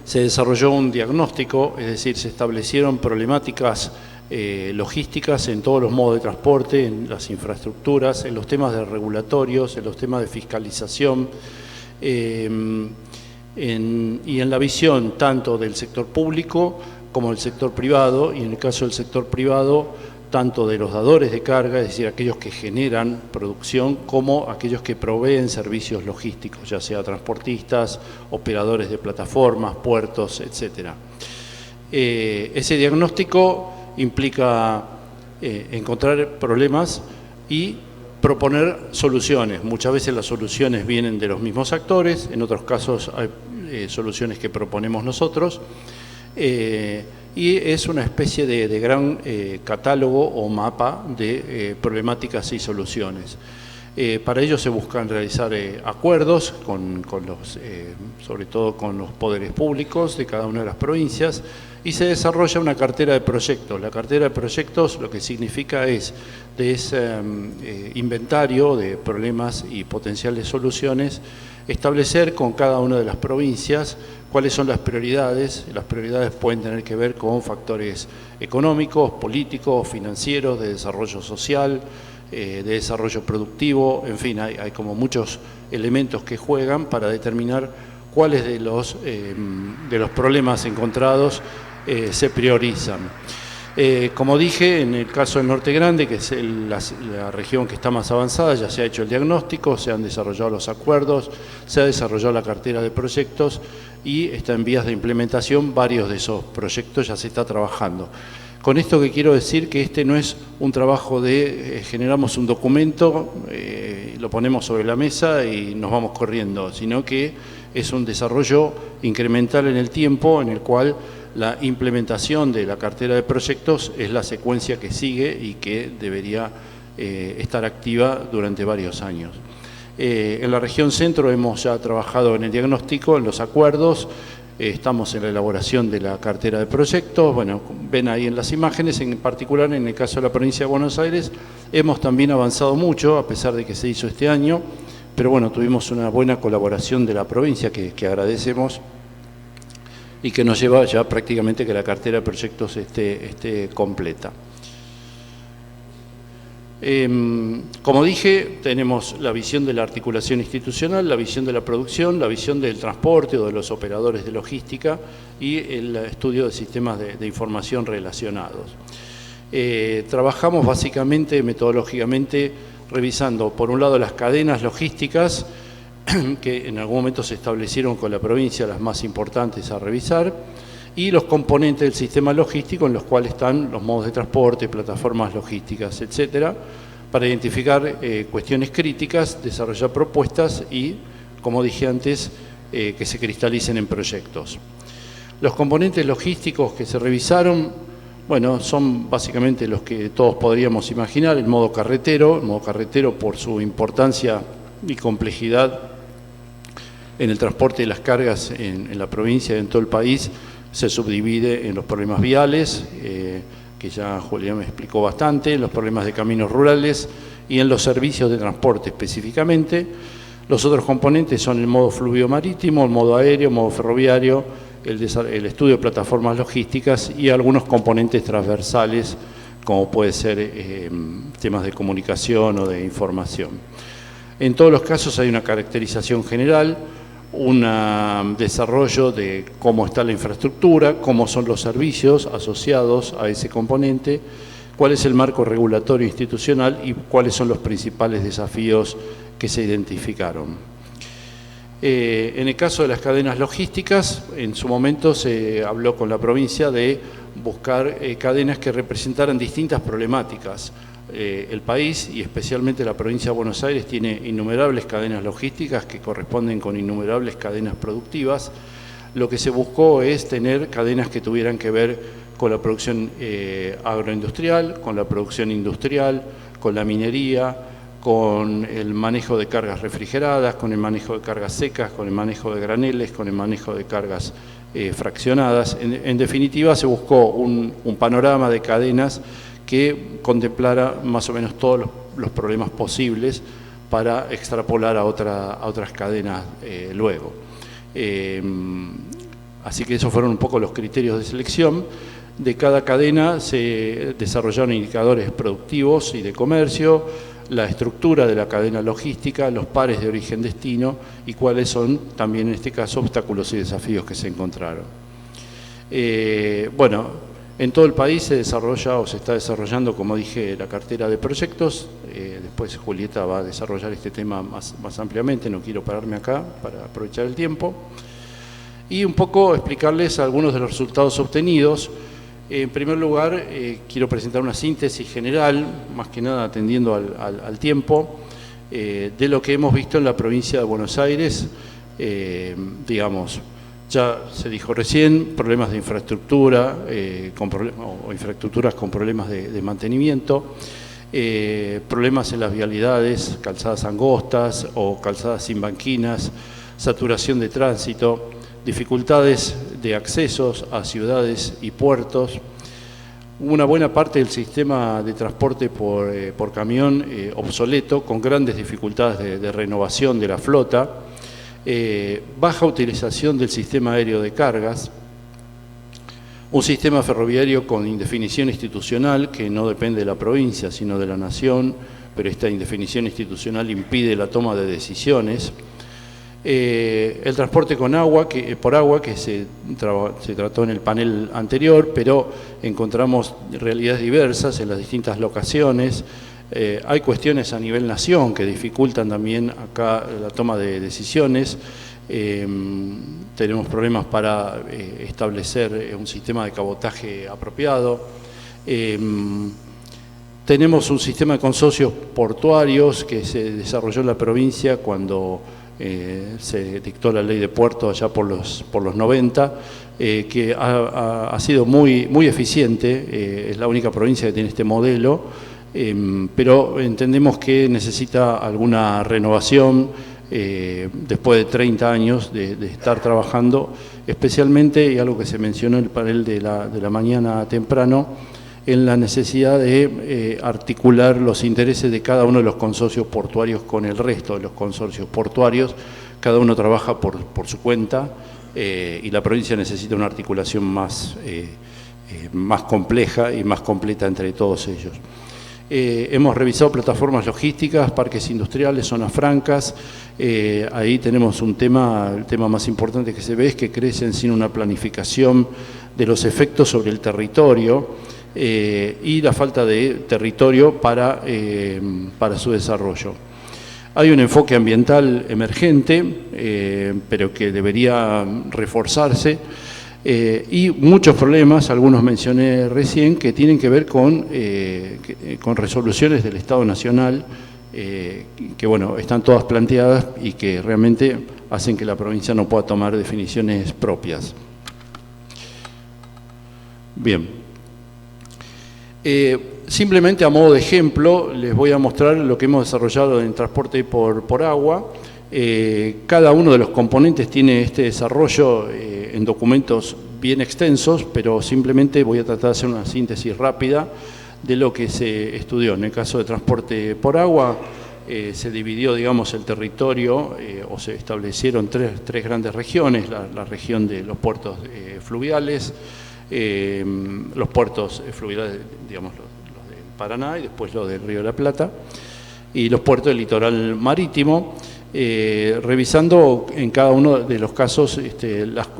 Se desarrolló un diagnóstico, es decir, se establecieron problemáticas logísticas en todos los modos de transporte, en las infraestructuras, en los temas de regulatorios, en los temas de fiscalización, y en la visión tanto del sector público como del sector privado, y en el caso del sector privado, tanto de los dadores de carga, es decir, aquellos que generan producción, como aquellos que proveen servicios logísticos, ya sea transportistas, operadores de plataformas, puertos, etc. Ese diagnóstico implica encontrar problemas y proponer soluciones. Muchas veces las soluciones vienen de los mismos actores, en otros casos hay soluciones que proponemos nosotros, y es una especie de gran catálogo o mapa de problemáticas y soluciones. Para ello se buscan realizar acuerdos sobre todo con los poderes públicos de cada una de las provincias, y se desarrolla una cartera de proyectos. La cartera de proyectos lo que significa es de ese inventario de problemas y potenciales soluciones, establecer con cada una de las provincias cuáles son las prioridades. Las prioridades pueden tener que ver con factores económicos, políticos, financieros, de desarrollo social, de desarrollo productivo, en fin, hay como muchos elementos que juegan para determinar cuáles de los problemas encontrados se priorizan. Como dije, en el caso del Norte Grande, que es la región que está más avanzada, ya se ha hecho el diagnóstico, se han desarrollado los acuerdos, se ha desarrollado la cartera de proyectos y está en vías de implementación. Varios de esos proyectos ya se está trabajando. Con esto que quiero decir que este no es un trabajo de generamos un documento, lo ponemos sobre la mesa y nos vamos corriendo, sino que es un desarrollo incremental en el tiempo en el cual la implementación de la cartera de proyectos es la secuencia que sigue y que debería estar activa durante varios años. En la región centro hemos ya trabajado en el diagnóstico, en los acuerdos, estamos en la elaboración de la cartera de proyectos. Bueno, ven ahí en las imágenes, en particular en el caso de la provincia de Buenos Aires, hemos también avanzado mucho, a pesar de que se hizo este año, pero bueno, tuvimos una buena colaboración de la provincia que agradecemos y que nos lleva ya prácticamente que la cartera de proyectos esté completa. Como dije, tenemos la visión de la articulación institucional, la visión de la producción, la visión del transporte o de los operadores de logística y el estudio de sistemas de información relacionados. Trabajamos básicamente, metodológicamente, revisando por un lado las cadenas logísticas que en algún momento se establecieron con la provincia, las más importantes a revisar, y los componentes del sistema logístico en los cuales están los modos de transporte, plataformas logísticas, etcétera, para identificar cuestiones críticas, desarrollar propuestas y, como dije antes, que se cristalicen en proyectos. Los componentes logísticos que se revisaron, bueno, son básicamente los que todos podríamos imaginar: el modo carretero por su importancia y complejidad en el transporte de las cargas en la provincia y en todo el país. Se subdivide en los problemas viales, que ya Julián me explicó bastante, en los problemas de caminos rurales y en los servicios de transporte específicamente. Los otros componentes son el modo fluvio-marítimo, el modo aéreo, el modo ferroviario, el estudio de plataformas logísticas y algunos componentes transversales, como puede ser temas de comunicación o de información. En todos los casos hay una caracterización general, un desarrollo de cómo está la infraestructura, cómo son los servicios asociados a ese componente, cuál es el marco regulatorio institucional y cuáles son los principales desafíos que se identificaron. En el caso de las cadenas logísticas, en su momento se habló con la provincia de buscar cadenas que representaran distintas problemáticas. El país y especialmente la provincia de Buenos Aires tiene innumerables cadenas logísticas que corresponden con innumerables cadenas productivas. Lo que se buscó es tener cadenas que tuvieran que ver con la producción agroindustrial, con la producción industrial, con la minería, con el manejo de cargas refrigeradas, con el manejo de cargas secas, con el manejo de graneles, con el manejo de cargas fraccionadas. En definitiva, se buscó un panorama de cadenas que contemplara más o menos todos los problemas posibles para extrapolar a otras cadenas luego. Así que esos fueron un poco los criterios de selección. De cada cadena se desarrollaron indicadores productivos y de comercio, la estructura de la cadena logística, los pares de origen-destino y cuáles son también en este caso obstáculos y desafíos que se encontraron. Bueno, en todo el país se desarrolla o se está desarrollando, como dije, la cartera de proyectos. Después Julieta va a desarrollar este tema más ampliamente, no quiero pararme acá para aprovechar el tiempo. Y un poco explicarles algunos de los resultados obtenidos. En primer lugar, quiero presentar una síntesis general, más que nada atendiendo al tiempo, de lo que hemos visto en la provincia de Buenos Aires, digamos. Ya se dijo recién, problemas de infraestructura, o infraestructuras con problemas de mantenimiento, problemas en las vialidades, calzadas angostas o calzadas sin banquinas, saturación de tránsito, dificultades de accesos a ciudades y puertos, una buena parte del sistema de transporte por camión obsoleto, con grandes dificultades de renovación de la flota, baja utilización del sistema aéreo de cargas, un sistema ferroviario con indefinición institucional que no depende de la provincia sino de la nación, pero esta indefinición institucional impide la toma de decisiones, el transporte por agua que se trató en el panel anterior, pero encontramos realidades diversas en las distintas locaciones. Hay cuestiones a nivel nación que dificultan también acá la toma de decisiones. Tenemos problemas para establecer un sistema de cabotaje apropiado. Tenemos un sistema de consorcios portuarios que se desarrolló en la provincia cuando se dictó la ley de puertos allá por los 90, que ha sido muy eficiente, es la única provincia que tiene este modelo, pero entendemos que necesita alguna renovación después de 30 años de estar trabajando, especialmente, y algo que se mencionó en el panel de la mañana temprano, en la necesidad de articular los intereses de cada uno de los consorcios portuarios con el resto de los consorcios portuarios. Cada uno trabaja por su cuenta y la provincia necesita una articulación más compleja y más completa entre todos ellos. Hemos revisado plataformas logísticas, parques industriales, zonas francas. Ahí tenemos el tema más importante que se ve es que crecen sin una planificación de los efectos sobre el territorio y la falta de territorio para su desarrollo. Hay un enfoque ambiental emergente, pero que debería reforzarse, y muchos problemas, algunos mencioné recién, que tienen que ver con resoluciones del Estado Nacional, que bueno, están todas planteadas y que realmente hacen que la provincia no pueda tomar definiciones propias. Bien. Simplemente a modo de ejemplo les voy a mostrar lo que hemos desarrollado en transporte por agua. Cada uno de los componentes tiene este desarrollo en documentos bien extensos, pero simplemente voy a tratar de hacer una síntesis rápida de lo que se estudió. En el caso de transporte por agua se dividió, digamos, el territorio o se establecieron tres grandes regiones: la región de los puertos fluviales, los puertos fluviales, digamos, los del Paraná y después los del Río de la Plata, y los puertos del litoral marítimo, revisando en cada uno de los casos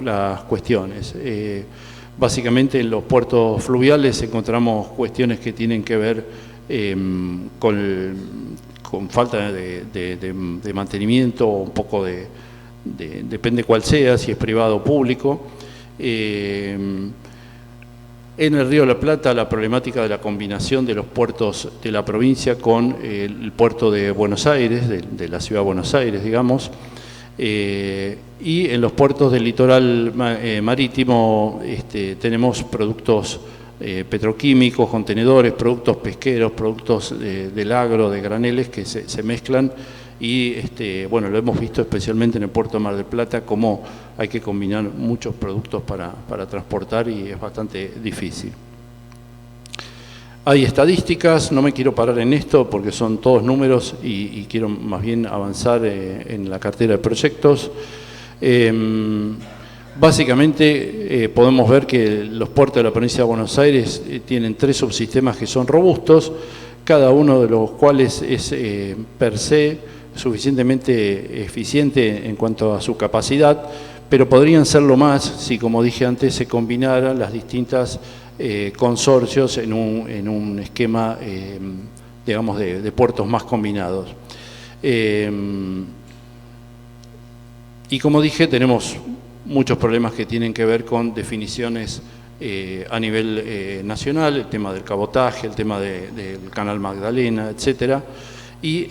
las cuestiones. Básicamente en los puertos fluviales encontramos cuestiones que tienen que ver con falta de mantenimiento, un poco depende cuál sea, si es privado o público. En el Río de la Plata, la problemática de la combinación de los puertos de la provincia con el puerto de Buenos Aires, de la ciudad de Buenos Aires, digamos, y en los puertos del litoral marítimo tenemos productos petroquímicos, contenedores, productos pesqueros, productos del agro, de graneles que se mezclan. Y bueno, lo hemos visto especialmente en el puerto de Mar del Plata, cómo hay que combinar muchos productos para transportar y es bastante difícil. Hay estadísticas, no me quiero parar en esto porque son todos números y quiero más bien avanzar en la cartera de proyectos. Básicamente podemos ver que los puertos de la provincia de Buenos Aires tienen 3 subsistemas que son robustos, cada uno de los cuales es per se suficientemente eficiente en cuanto a su capacidad, pero podrían serlo más si, como dije antes, se combinaran las distintas consorcios en un esquema, digamos, de puertos más combinados. Y como dije, tenemos muchos problemas que tienen que ver con definiciones a nivel nacional, el tema del cabotaje, el tema del Canal Magdalena, etcétera. Y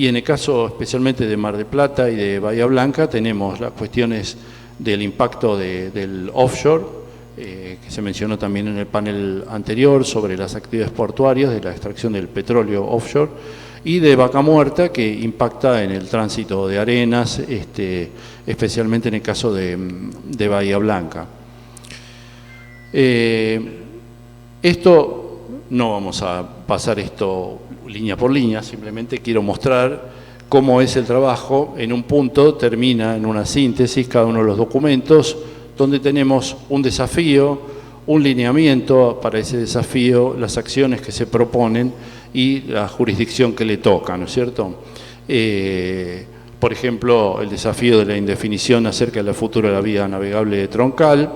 en el caso especialmente de Mar del Plata y de Bahía Blanca tenemos las cuestiones del impacto del offshore, que se mencionó también en el panel anterior sobre las actividades portuarias, de la extracción del petróleo offshore, y de Vaca Muerta, que impacta en el tránsito de arenas, especialmente en el caso de Bahía Blanca. Esto, no vamos a pasar esto línea por línea, simplemente quiero mostrar cómo es el trabajo. En un punto termina en una síntesis cada uno de los documentos, donde tenemos un desafío, un lineamiento para ese desafío, las acciones que se proponen y la jurisdicción que le toca, ¿no es cierto? Por ejemplo, el desafío de la indefinición acerca de la futura de la vía navegable troncal.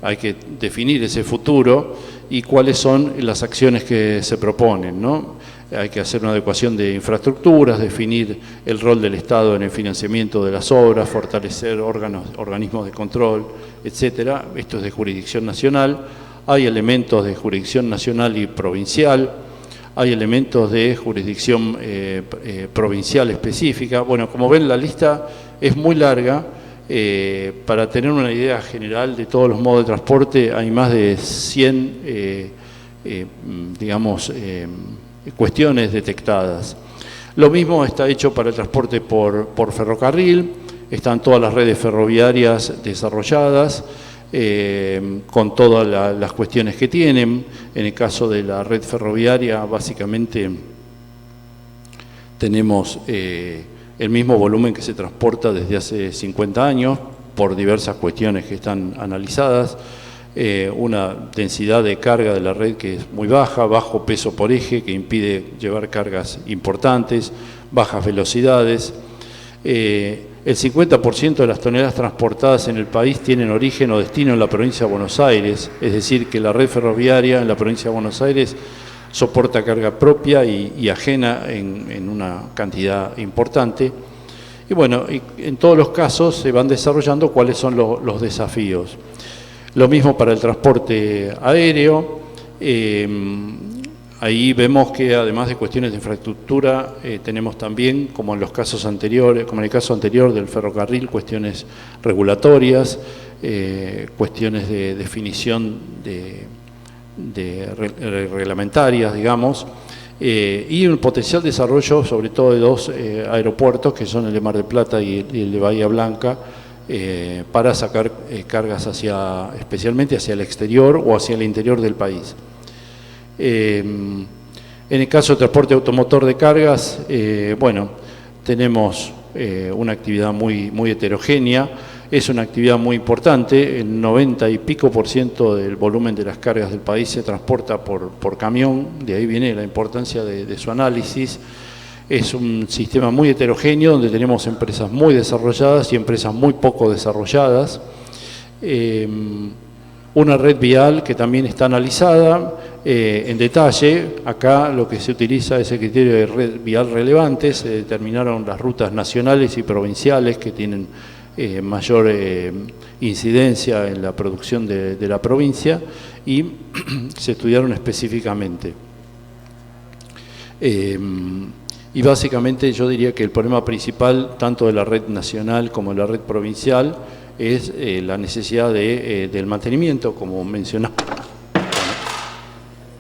Hay que definir ese futuro y cuáles son las acciones que se proponen, ¿no? Hay que hacer una adecuación de infraestructuras, definir el rol del Estado en el financiamiento de las obras, fortalecer organismos de control, etcétera. Esto es de jurisdicción nacional. hay elementos de jurisdicción nacional y provincial, hay elementos de jurisdicción provincial específica. Bueno, como ven, la lista es muy larga. Para tener una idea general de todos los modos de transporte, hay más de 100, cuestiones detectadas. Lo mismo está hecho para el transporte por ferrocarril, están todas las redes ferroviarias desarrolladas, con todas las cuestiones que tienen. En el caso de la red ferroviaria, básicamente tenemos el mismo volumen que se transporta desde hace 50 años, por diversas cuestiones que están analizadas. Una densidad de carga de la red que es muy baja, bajo peso por eje, que impide llevar cargas importantes, bajas velocidades. El 50% de las toneladas transportadas en el país tienen origen o destino en la provincia de Buenos Aires, es decir, que la red ferroviaria en la provincia de Buenos Aires soporta carga propia y ajena en una cantidad importante. Y bueno, en todos los casos se van desarrollando cuáles son los desafíos. Lo mismo para el transporte aéreo. Ahí vemos que además de cuestiones de infraestructura, tenemos también, como en los casos anteriores, como en el caso anterior del ferrocarril, cuestiones regulatorias, cuestiones de definición reglamentarias, digamos, y un potencial desarrollo sobre todo de dos aeropuertos, que son el de Mar del Plata y el de Bahía Blanca, para sacar cargas especialmente hacia el exterior o hacia el interior del país. En el caso del transporte automotor de cargas, bueno, tenemos una actividad muy heterogénea. Es una actividad muy importante. El 90 y pico % del volumen de las cargas del país se transporta por camión. De ahí viene la importancia de su análisis. Es un sistema muy heterogéneo donde tenemos empresas muy desarrolladas y empresas muy poco desarrolladas. Una red vial que también está analizada en detalle. Acá lo que se utiliza es el criterio de red vial relevante. Se determinaron las rutas nacionales y provinciales que tienen mayor incidencia en la producción de la provincia y se estudiaron específicamente. Y básicamente yo diría que el problema principal, tanto de la red nacional como de la red provincial, es la necesidad del mantenimiento, como mencionaba.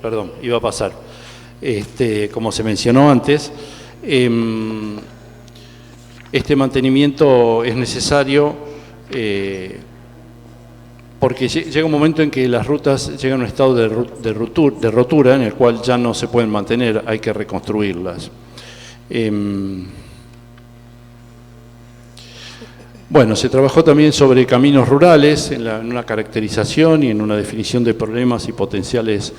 Perdón, iba a pasar. Como se mencionó antes, este mantenimiento es necesario porque llega un momento en que las rutas llegan a un estado de rotura en el cual ya no se pueden mantener, hay que reconstruirlas. Bueno, se trabajó también sobre caminos rurales, en una caracterización y en una definición de problemas y potenciales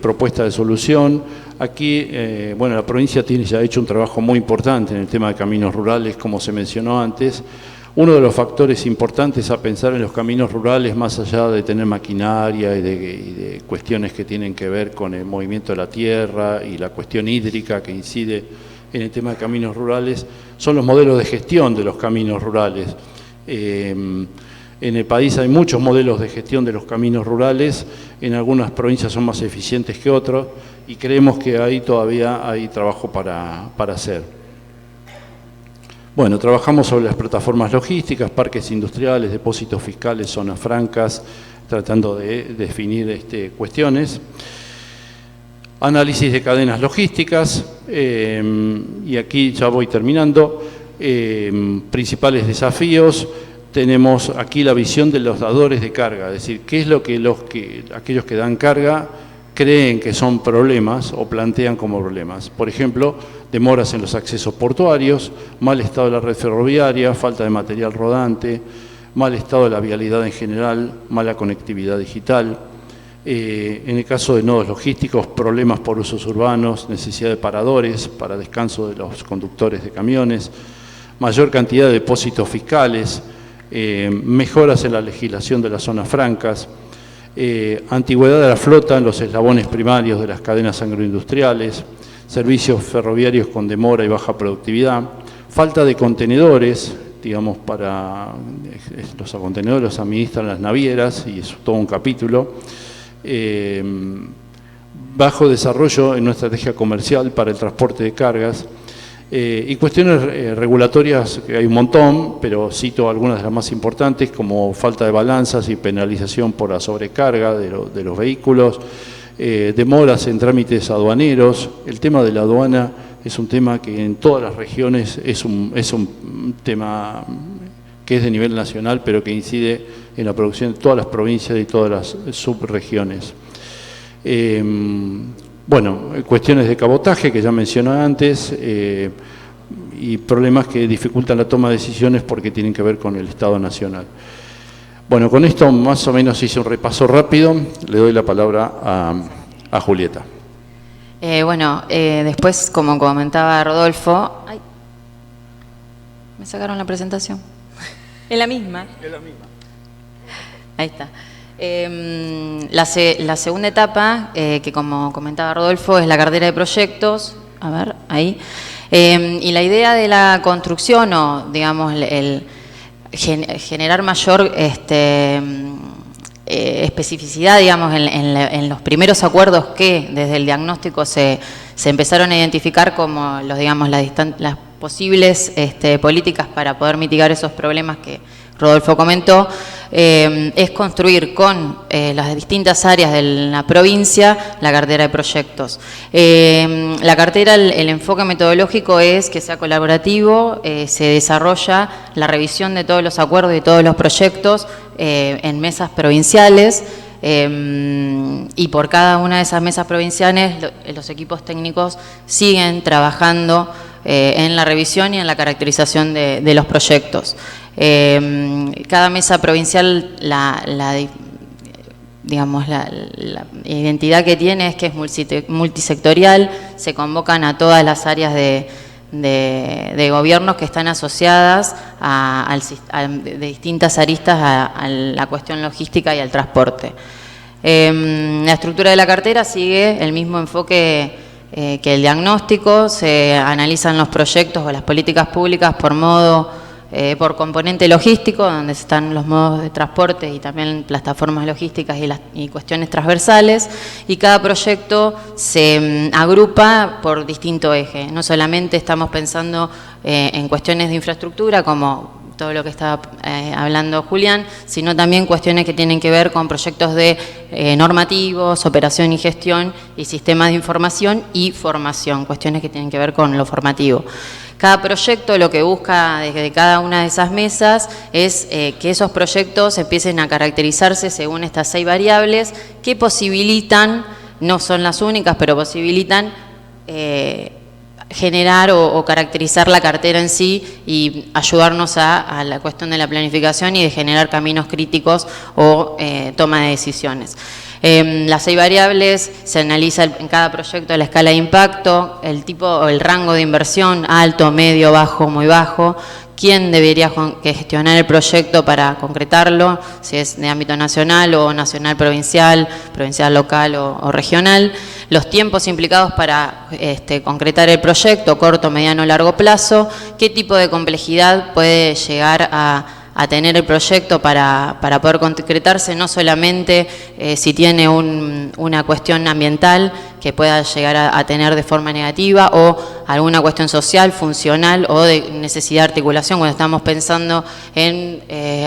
propuestas de solución. Aquí, bueno, la provincia tiene ya hecho un trabajo muy importante en el tema de caminos rurales, como se mencionó antes. Uno de los factores importantes a pensar en los caminos rurales, más allá de tener maquinaria y de cuestiones que tienen que ver con el movimiento de la tierra y la cuestión hídrica que incide en el tema de caminos rurales, son los modelos de gestión de los caminos rurales. En el país hay muchos modelos de gestión de los caminos rurales, en algunas provincias son más eficientes que otros y creemos que ahí todavía hay trabajo para hacer. Bueno, trabajamos sobre las plataformas logísticas, parques industriales, depósitos fiscales, zonas francas, tratando de definir cuestiones. Análisis de cadenas logísticas, y aquí ya voy terminando. Principales desafíos, tenemos aquí la visión de los dadores de carga, es decir, qué es lo que aquellos que dan carga creen que son problemas o plantean como problemas. Por ejemplo, demoras en los accesos portuarios, mal estado de la red ferroviaria, falta de material rodante, mal estado de la vialidad en general, mala conectividad digital. En el caso de nodos logísticos, problemas por usos urbanos, necesidad de paradores para descanso de los conductores de camiones, mayor cantidad de depósitos fiscales, mejoras en la legislación de las zonas francas, antigüedad de la flota en los eslabones primarios de las cadenas agroindustriales, servicios ferroviarios con demora y baja productividad, falta de contenedores, digamos, los contenedores los administran las navieras y es todo un capítulo. bajo desarrollo en una estrategia comercial para el transporte de cargas, y cuestiones regulatorias, que hay un montón, pero cito algunas de las más importantes, como falta de balanzas y penalización por la sobrecarga de los vehículos, demoras en trámites aduaneros. El tema de la aduana es un tema que en todas las regiones es un tema que es de nivel nacional, pero que incide en la producción de todas las provincias y todas las subregiones. Bueno, cuestiones de cabotaje que ya mencioné antes, y problemas que dificultan la toma de decisiones porque tienen que ver con el Estado Nacional. Bueno, con esto más o menos hice un repaso rápido. Le doy la palabra a Julieta. Después, como comentaba Rodolfo... Ay, me sacaron la presentación. ¿Es la misma? Es la misma. Ahí está. La segunda etapa, que como comentaba Rodolfo, es la cartera de proyectos. A ver, ahí. Y la idea de la construcción, o digamos, generar mayor especificidad, digamos, en los primeros acuerdos que desde el diagnóstico se empezaron a identificar como las posibles políticas para poder mitigar esos problemas que Rodolfo comentó, es construir con las distintas áreas de la provincia la cartera de proyectos. La cartera, el enfoque metodológico es que sea colaborativo, se desarrolla la revisión de todos los acuerdos y todos los proyectos en mesas provinciales, y por cada una de esas mesas provinciales los equipos técnicos siguen trabajando en la revisión y en la caracterización de los proyectos. Cada mesa provincial, la identidad que tiene es que es multisectorial, se convocan a todas las áreas de gobiernos que están asociadas de distintas aristas a la cuestión logística y al transporte. La estructura de la cartera sigue el mismo enfoque que el diagnóstico. Se analizan los proyectos o las políticas públicas por componente logístico, donde están los modos de transporte y también plataformas logísticas y cuestiones transversales, y cada proyecto se agrupa por distinto eje. No solamente estamos pensando en cuestiones de infraestructura, como todo lo que estaba hablando Julián, sino también cuestiones que tienen que ver con proyectos de normativos, operación y gestión, y sistemas de información y formación, cuestiones que tienen que ver con lo formativo. Cada proyecto lo que busca desde cada una de esas mesas es que esos proyectos empiecen a caracterizarse según estas 6 variables que posibilitan, no son las únicas, pero posibilitan generar o caracterizar la cartera en sí y ayudarnos a la cuestión de la planificación y de generar caminos críticos o toma de decisiones. Las 6 variables se analiza en cada proyecto la escala de impacto, el tipo o el rango de inversión, alto, medio, bajo, muy bajo, quién debería gestionar el proyecto para concretarlo, si es de ámbito nacional o nacional provincial, provincial local o regional, los tiempos implicados para concretar el proyecto, corto, mediano, largo plazo, qué tipo de complejidad puede llegar a tener el proyecto para poder concretarse, no solamente si tiene una cuestión ambiental que pueda llegar a tener de forma negativa, o alguna cuestión social, funcional o de necesidad de articulación. Cuando estamos pensando en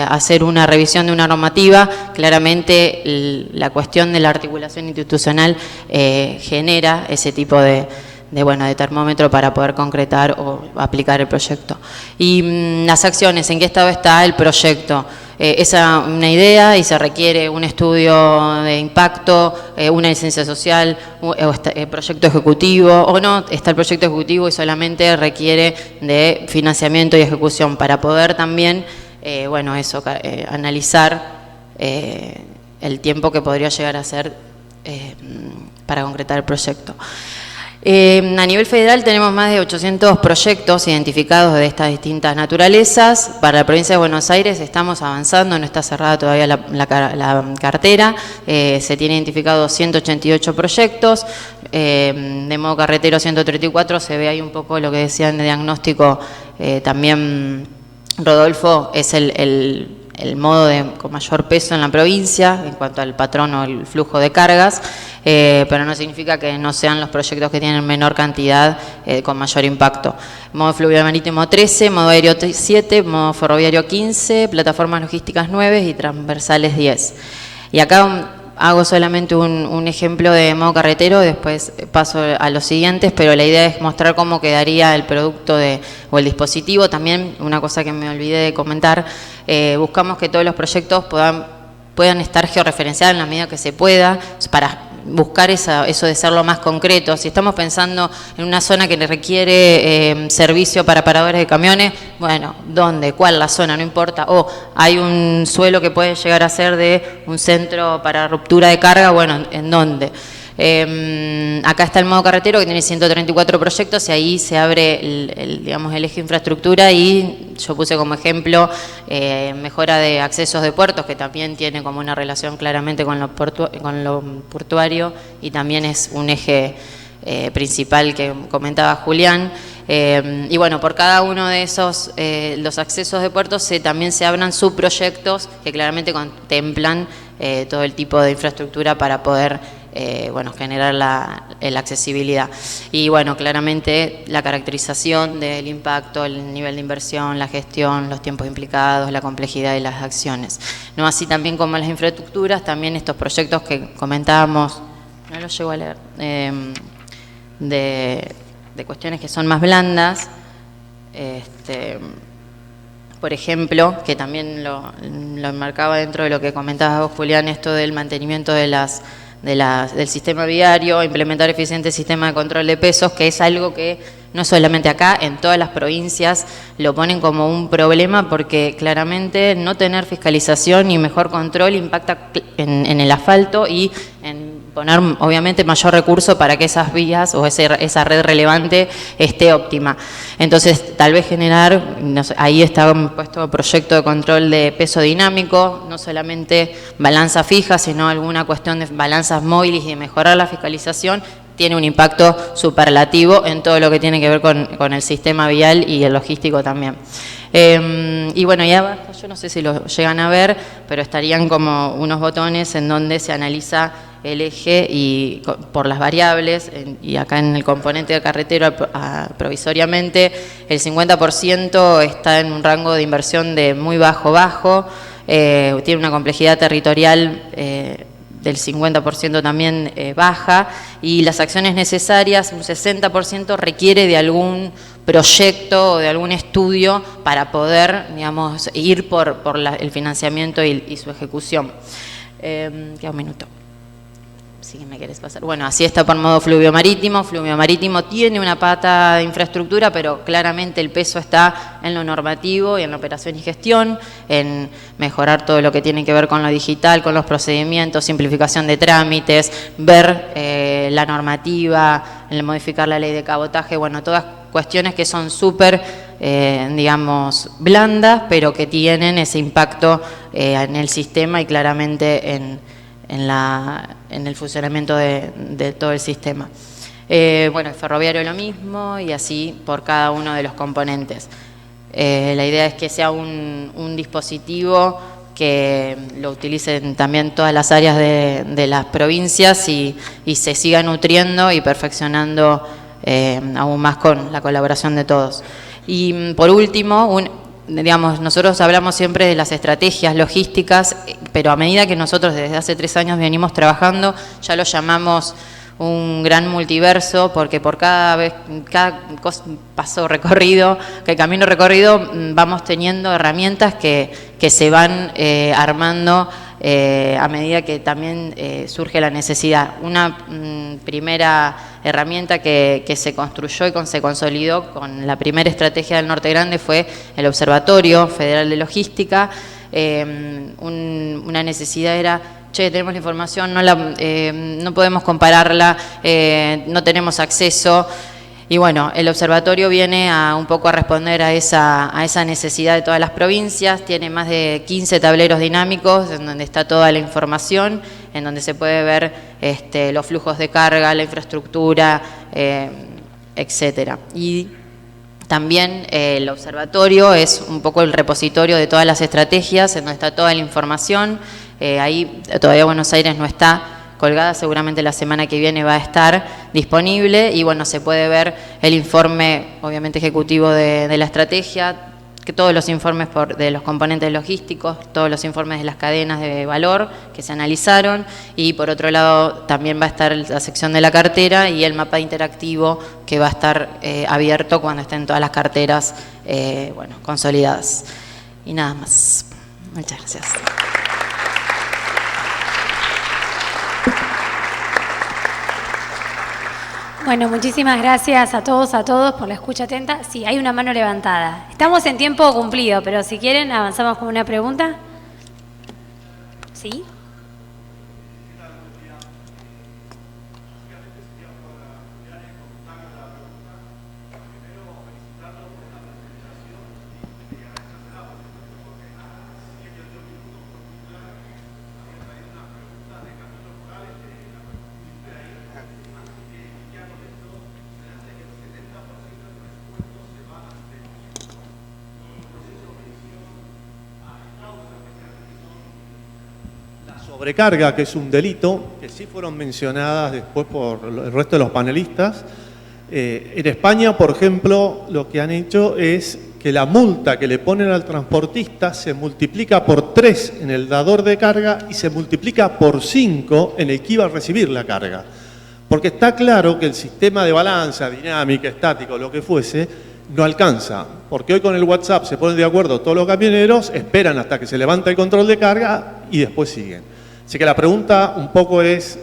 hacer una revisión de una normativa, claramente la cuestión de la articulación institucional genera ese tipo de termómetro para poder concretar o aplicar el proyecto. Y las acciones, ¿en qué estado está el proyecto? Es una idea y se requiere un estudio de impacto, una licencia social, proyecto ejecutivo, o no, está el proyecto ejecutivo y solamente requiere de financiamiento y ejecución para poder también, analizar el tiempo que podría llegar a ser para concretar el proyecto. A nivel federal tenemos más de 800 proyectos identificados de estas distintas naturalezas. Para la provincia de Buenos Aires estamos avanzando, no está cerrada todavía la cartera. Se tiene identificado 188 proyectos, de modo carretero 134, se ve ahí un poco lo que decían de diagnóstico, también Rodolfo, es el el modo con mayor peso en la provincia en cuanto al patrón o el flujo de cargas, pero no significa que no sean los proyectos que tienen menor cantidad con mayor impacto. Modo fluvial marítimo 13, modo aéreo 7, modo ferroviario 15, plataformas logísticas 9 y transversales 10. Y acá hago solamente un ejemplo de modo carretero, después paso a los siguientes, pero la idea es mostrar cómo quedaría el producto o el dispositivo. También, una cosa que me olvidé de comentar, buscamos que todos los proyectos puedan estar georreferenciados en la medida que se pueda, para buscar eso de ser lo más concreto. Si estamos pensando en una zona que le requiere servicio para paradores de camiones, bueno, ¿dónde? ¿Cuál? La zona, no importa. O hay un suelo que puede llegar a ser de un centro para ruptura de carga, bueno, ¿en dónde? Acá está el modo carretero que tiene 134 proyectos y ahí se abre digamos, el eje infraestructura, y yo puse como ejemplo mejora de accesos de puertos, que también tiene como una relación claramente con lo portuario y también es un eje principal que comentaba Julián. Y bueno, por cada uno de esos, los accesos de puertos también se abran subproyectos que claramente contemplan todo el tipo de infraestructura para poder bueno, generar la accesibilidad. Y bueno, claramente la caracterización del impacto, el nivel de inversión, la gestión, los tiempos implicados, la complejidad de las acciones. No así también como las infraestructuras, también estos proyectos que comentábamos, no los llego a leer, de cuestiones que son más blandas, por ejemplo, que también lo enmarcaba dentro de lo que comentabas vos, Julián, esto del mantenimiento del sistema viario, implementar eficiente sistema de control de pesos, que es algo que no solamente acá, en todas las provincias lo ponen como un problema, porque claramente no tener fiscalización y mejor control impacta en el asfalto y en poner obviamente mayor recurso para que esas vías o esa red relevante esté óptima. Entonces, tal vez generar, no sé, ahí está puesto proyecto de control de peso dinámico, no solamente balanza fija, sino alguna cuestión de balanzas móviles y de mejorar la fiscalización, tiene un impacto superlativo en todo lo que tiene que ver con el sistema vial y el logístico también. Y bueno, y abajo, yo no sé si lo llegan a ver, pero estarían como unos botones en donde se analiza el eje y por las variables, y acá en el componente de carretero provisoriamente el 50% está en un rango de inversión de muy bajo, tiene una complejidad territorial del 50% también baja, y las acciones necesarias, un 60% requiere de algún proyecto o de algún estudio para poder, digamos, ir por el financiamiento y su ejecución. Queda un minuto. Si me querés pasar. Bueno, así está por modo fluvio marítimo. Fluvio marítimo tiene una pata de infraestructura, pero claramente el peso está en lo normativo y en la operación y gestión, en mejorar todo lo que tiene que ver con lo digital, con los procedimientos, simplificación de trámites, ver la normativa, en modificar la ley de cabotaje, bueno, todas cuestiones que son súper, digamos, blandas, pero que tienen ese impacto en el sistema y claramente en el funcionamiento de todo el sistema. Bueno, el ferroviario lo mismo, y así por cada uno de los componentes. La idea es que sea un dispositivo que lo utilicen también todas las áreas de las provincias y se siga nutriendo y perfeccionando aún más con la colaboración de todos. Y por último, digamos, nosotros hablamos siempre de las estrategias logísticas, pero a medida que nosotros desde hace 3 años venimos trabajando, ya lo llamamos un gran multiverso, porque por cada paso recorrido, camino recorrido, vamos teniendo herramientas que se van armando a medida que también surge la necesidad. Una primera herramienta que se construyó y se consolidó con la primera estrategia del Norte Grande fue el Observatorio Federal de Logística. Una necesidad era: che, tenemos la información, no podemos compararla, no tenemos acceso. Y bueno, el observatorio viene un poco a responder a esa necesidad de todas las provincias. Tiene más de 15 tableros dinámicos en donde está toda la información, en donde se puede ver los flujos de carga, la infraestructura, etcétera. Y También el observatorio es un poco el repositorio de todas las estrategias, en donde está toda la información. Ahí todavía Buenos Aires no está colgada, seguramente la semana que viene va a estar disponible y bueno, se puede ver el informe, obviamente ejecutivo de la estrategia, que todos los informes de los componentes logísticos, todos los informes de las cadenas de valor que se analizaron y por otro lado también va a estar la sección de la cartera y el mapa interactivo que va a estar abierto cuando estén todas las carteras bueno, consolidadas. Y nada más. Muchas gracias. Bueno, muchísimas gracias a todos por la escucha atenta. Sí, hay una mano levantada. Estamos en tiempo cumplido, pero si quieren avanzamos con una pregunta. ¿Sí? Sobrecarga, que es un delito, que sí fueron mencionadas después por el resto de los panelistas. En España, por ejemplo, lo que han hecho es que la multa que le ponen al transportista se multiplica por 3 en el dador de carga y se multiplica por 5 en el que iba a recibir la carga. Porque está claro que el sistema de balanza, dinámica, estático, lo que fuese, no alcanza. Porque hoy con el WhatsApp se ponen de acuerdo todos los camioneros, esperan hasta que se levanta el control de carga y después siguen. Así que la pregunta un poco es,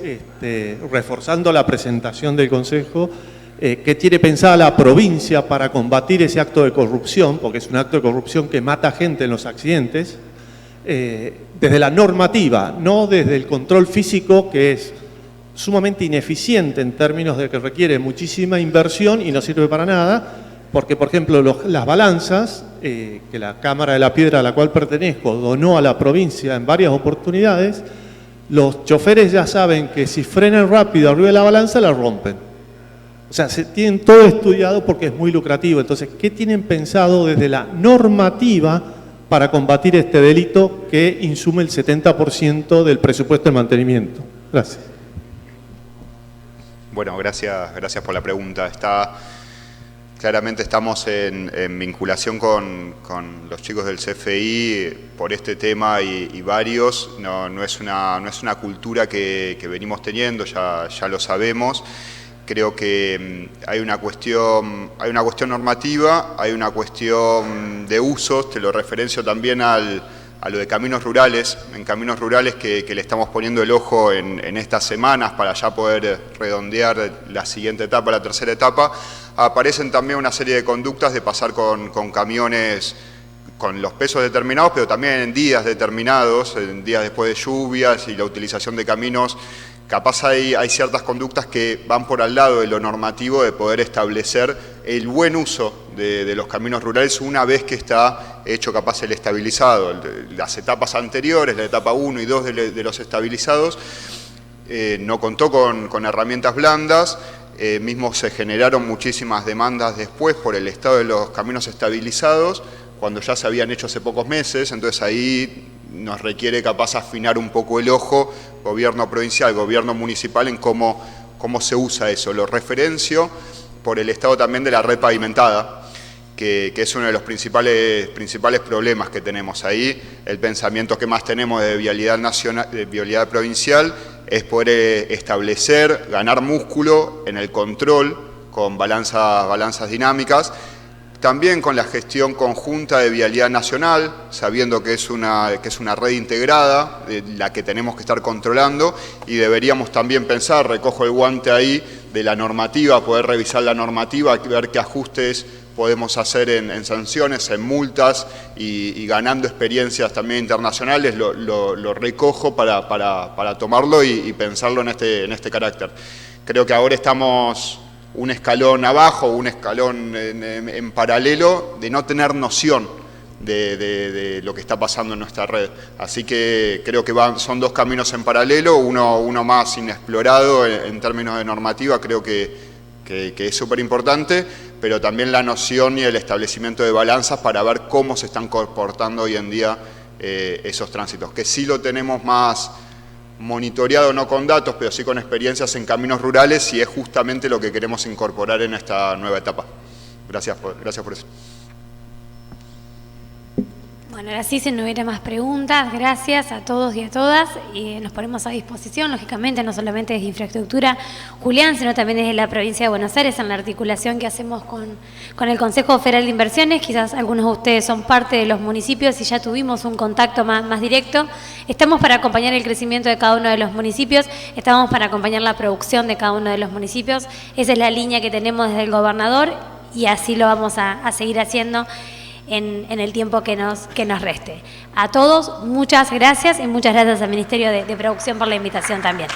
reforzando la presentación del Consejo, ¿qué tiene pensada la provincia para combatir ese acto de corrupción? Porque es un acto de corrupción que mata gente en los accidentes, desde la normativa, no desde el control físico, que es sumamente ineficiente en términos de que requiere muchísima inversión y no sirve para nada, porque, por ejemplo, las balanzas, que la Cámara de la Piedra a la cual pertenezco donó a la provincia en varias oportunidades, los choferes ya saben que si frenan rápido arriba de la balanza la rompen. O sea, se tienen todo estudiado porque es muy lucrativo. Entonces, ¿qué tienen pensado desde la normativa para combatir este delito que insume el 70% del presupuesto de mantenimiento? Gracias. Bueno, gracias por la pregunta. Claramente estamos en vinculación con los chicos del CFI por este tema y varios. No es una cultura que venimos teniendo, ya lo sabemos. Creo que hay una cuestión normativa, hay una cuestión de usos, te lo referencio también a lo de caminos rurales, en caminos rurales que le estamos poniendo el ojo en estas semanas para ya poder redondear la siguiente etapa, la tercera etapa. Aparecen también una serie de conductas de pasar con camiones con los pesos determinados, pero también en días determinados, en días después de lluvias y la utilización de caminos. Capaz hay ciertas conductas que van por al lado de lo normativo de poder establecer el buen uso de los caminos rurales una vez que está hecho capaz el estabilizado. Las etapas anteriores, la etapa 1 y 2 de los estabilizados, no contó con herramientas blandas. Mismo se generaron muchísimas demandas después por el estado de los caminos estabilizados, cuando ya se habían hecho hace pocos meses. Entonces ahí nos requiere capaz afinar un poco el ojo, gobierno provincial, gobierno municipal, en cómo se usa eso. Lo referencio por el estado también de la red pavimentada, que es uno de los principales problemas que tenemos ahí. El pensamiento que más tenemos de vialidad nacional, de vialidad provincial, es poder establecer, ganar músculo en el control con balanzas dinámicas, también con la gestión conjunta de vialidad nacional, sabiendo que es una red integrada, la que tenemos que estar controlando, y deberíamos también pensar, recojo el guante ahí, de la normativa, poder revisar la normativa, ver qué ajustes podemos hacer en sanciones, en multas y ganando experiencias también internacionales, lo recojo para tomarlo y pensarlo en este carácter. Creo que ahora estamos un escalón abajo, un escalón en paralelo de no tener noción de lo que está pasando en nuestra red. Así que creo que son dos caminos en paralelo, uno más inexplorado en términos de normativa, creo que es súper importante, pero también la noción y el establecimiento de balanzas para ver cómo se están comportando hoy en día esos tránsitos, que sí lo tenemos más monitoreado, no con datos, pero sí con experiencias en caminos rurales, y es justamente lo que queremos incorporar en esta nueva etapa. Gracias por eso. Bueno, ahora sí, si no hubiera más preguntas, gracias a todos y a todas. Y nos ponemos a disposición, lógicamente, no solamente desde Infraestructura Julián, sino también desde la provincia de Buenos Aires, en la articulación que hacemos con el Consejo Federal de Inversiones. Quizás algunos de ustedes son parte de los municipios y ya tuvimos un contacto más directo. Estamos para acompañar el crecimiento de cada uno de los municipios, estamos para acompañar la producción de cada uno de los municipios. Esa es la línea que tenemos desde el gobernador y así lo vamos a seguir haciendo en el tiempo que nos reste. A todos, muchas gracias y muchas gracias al Ministerio de Producción por la invitación también.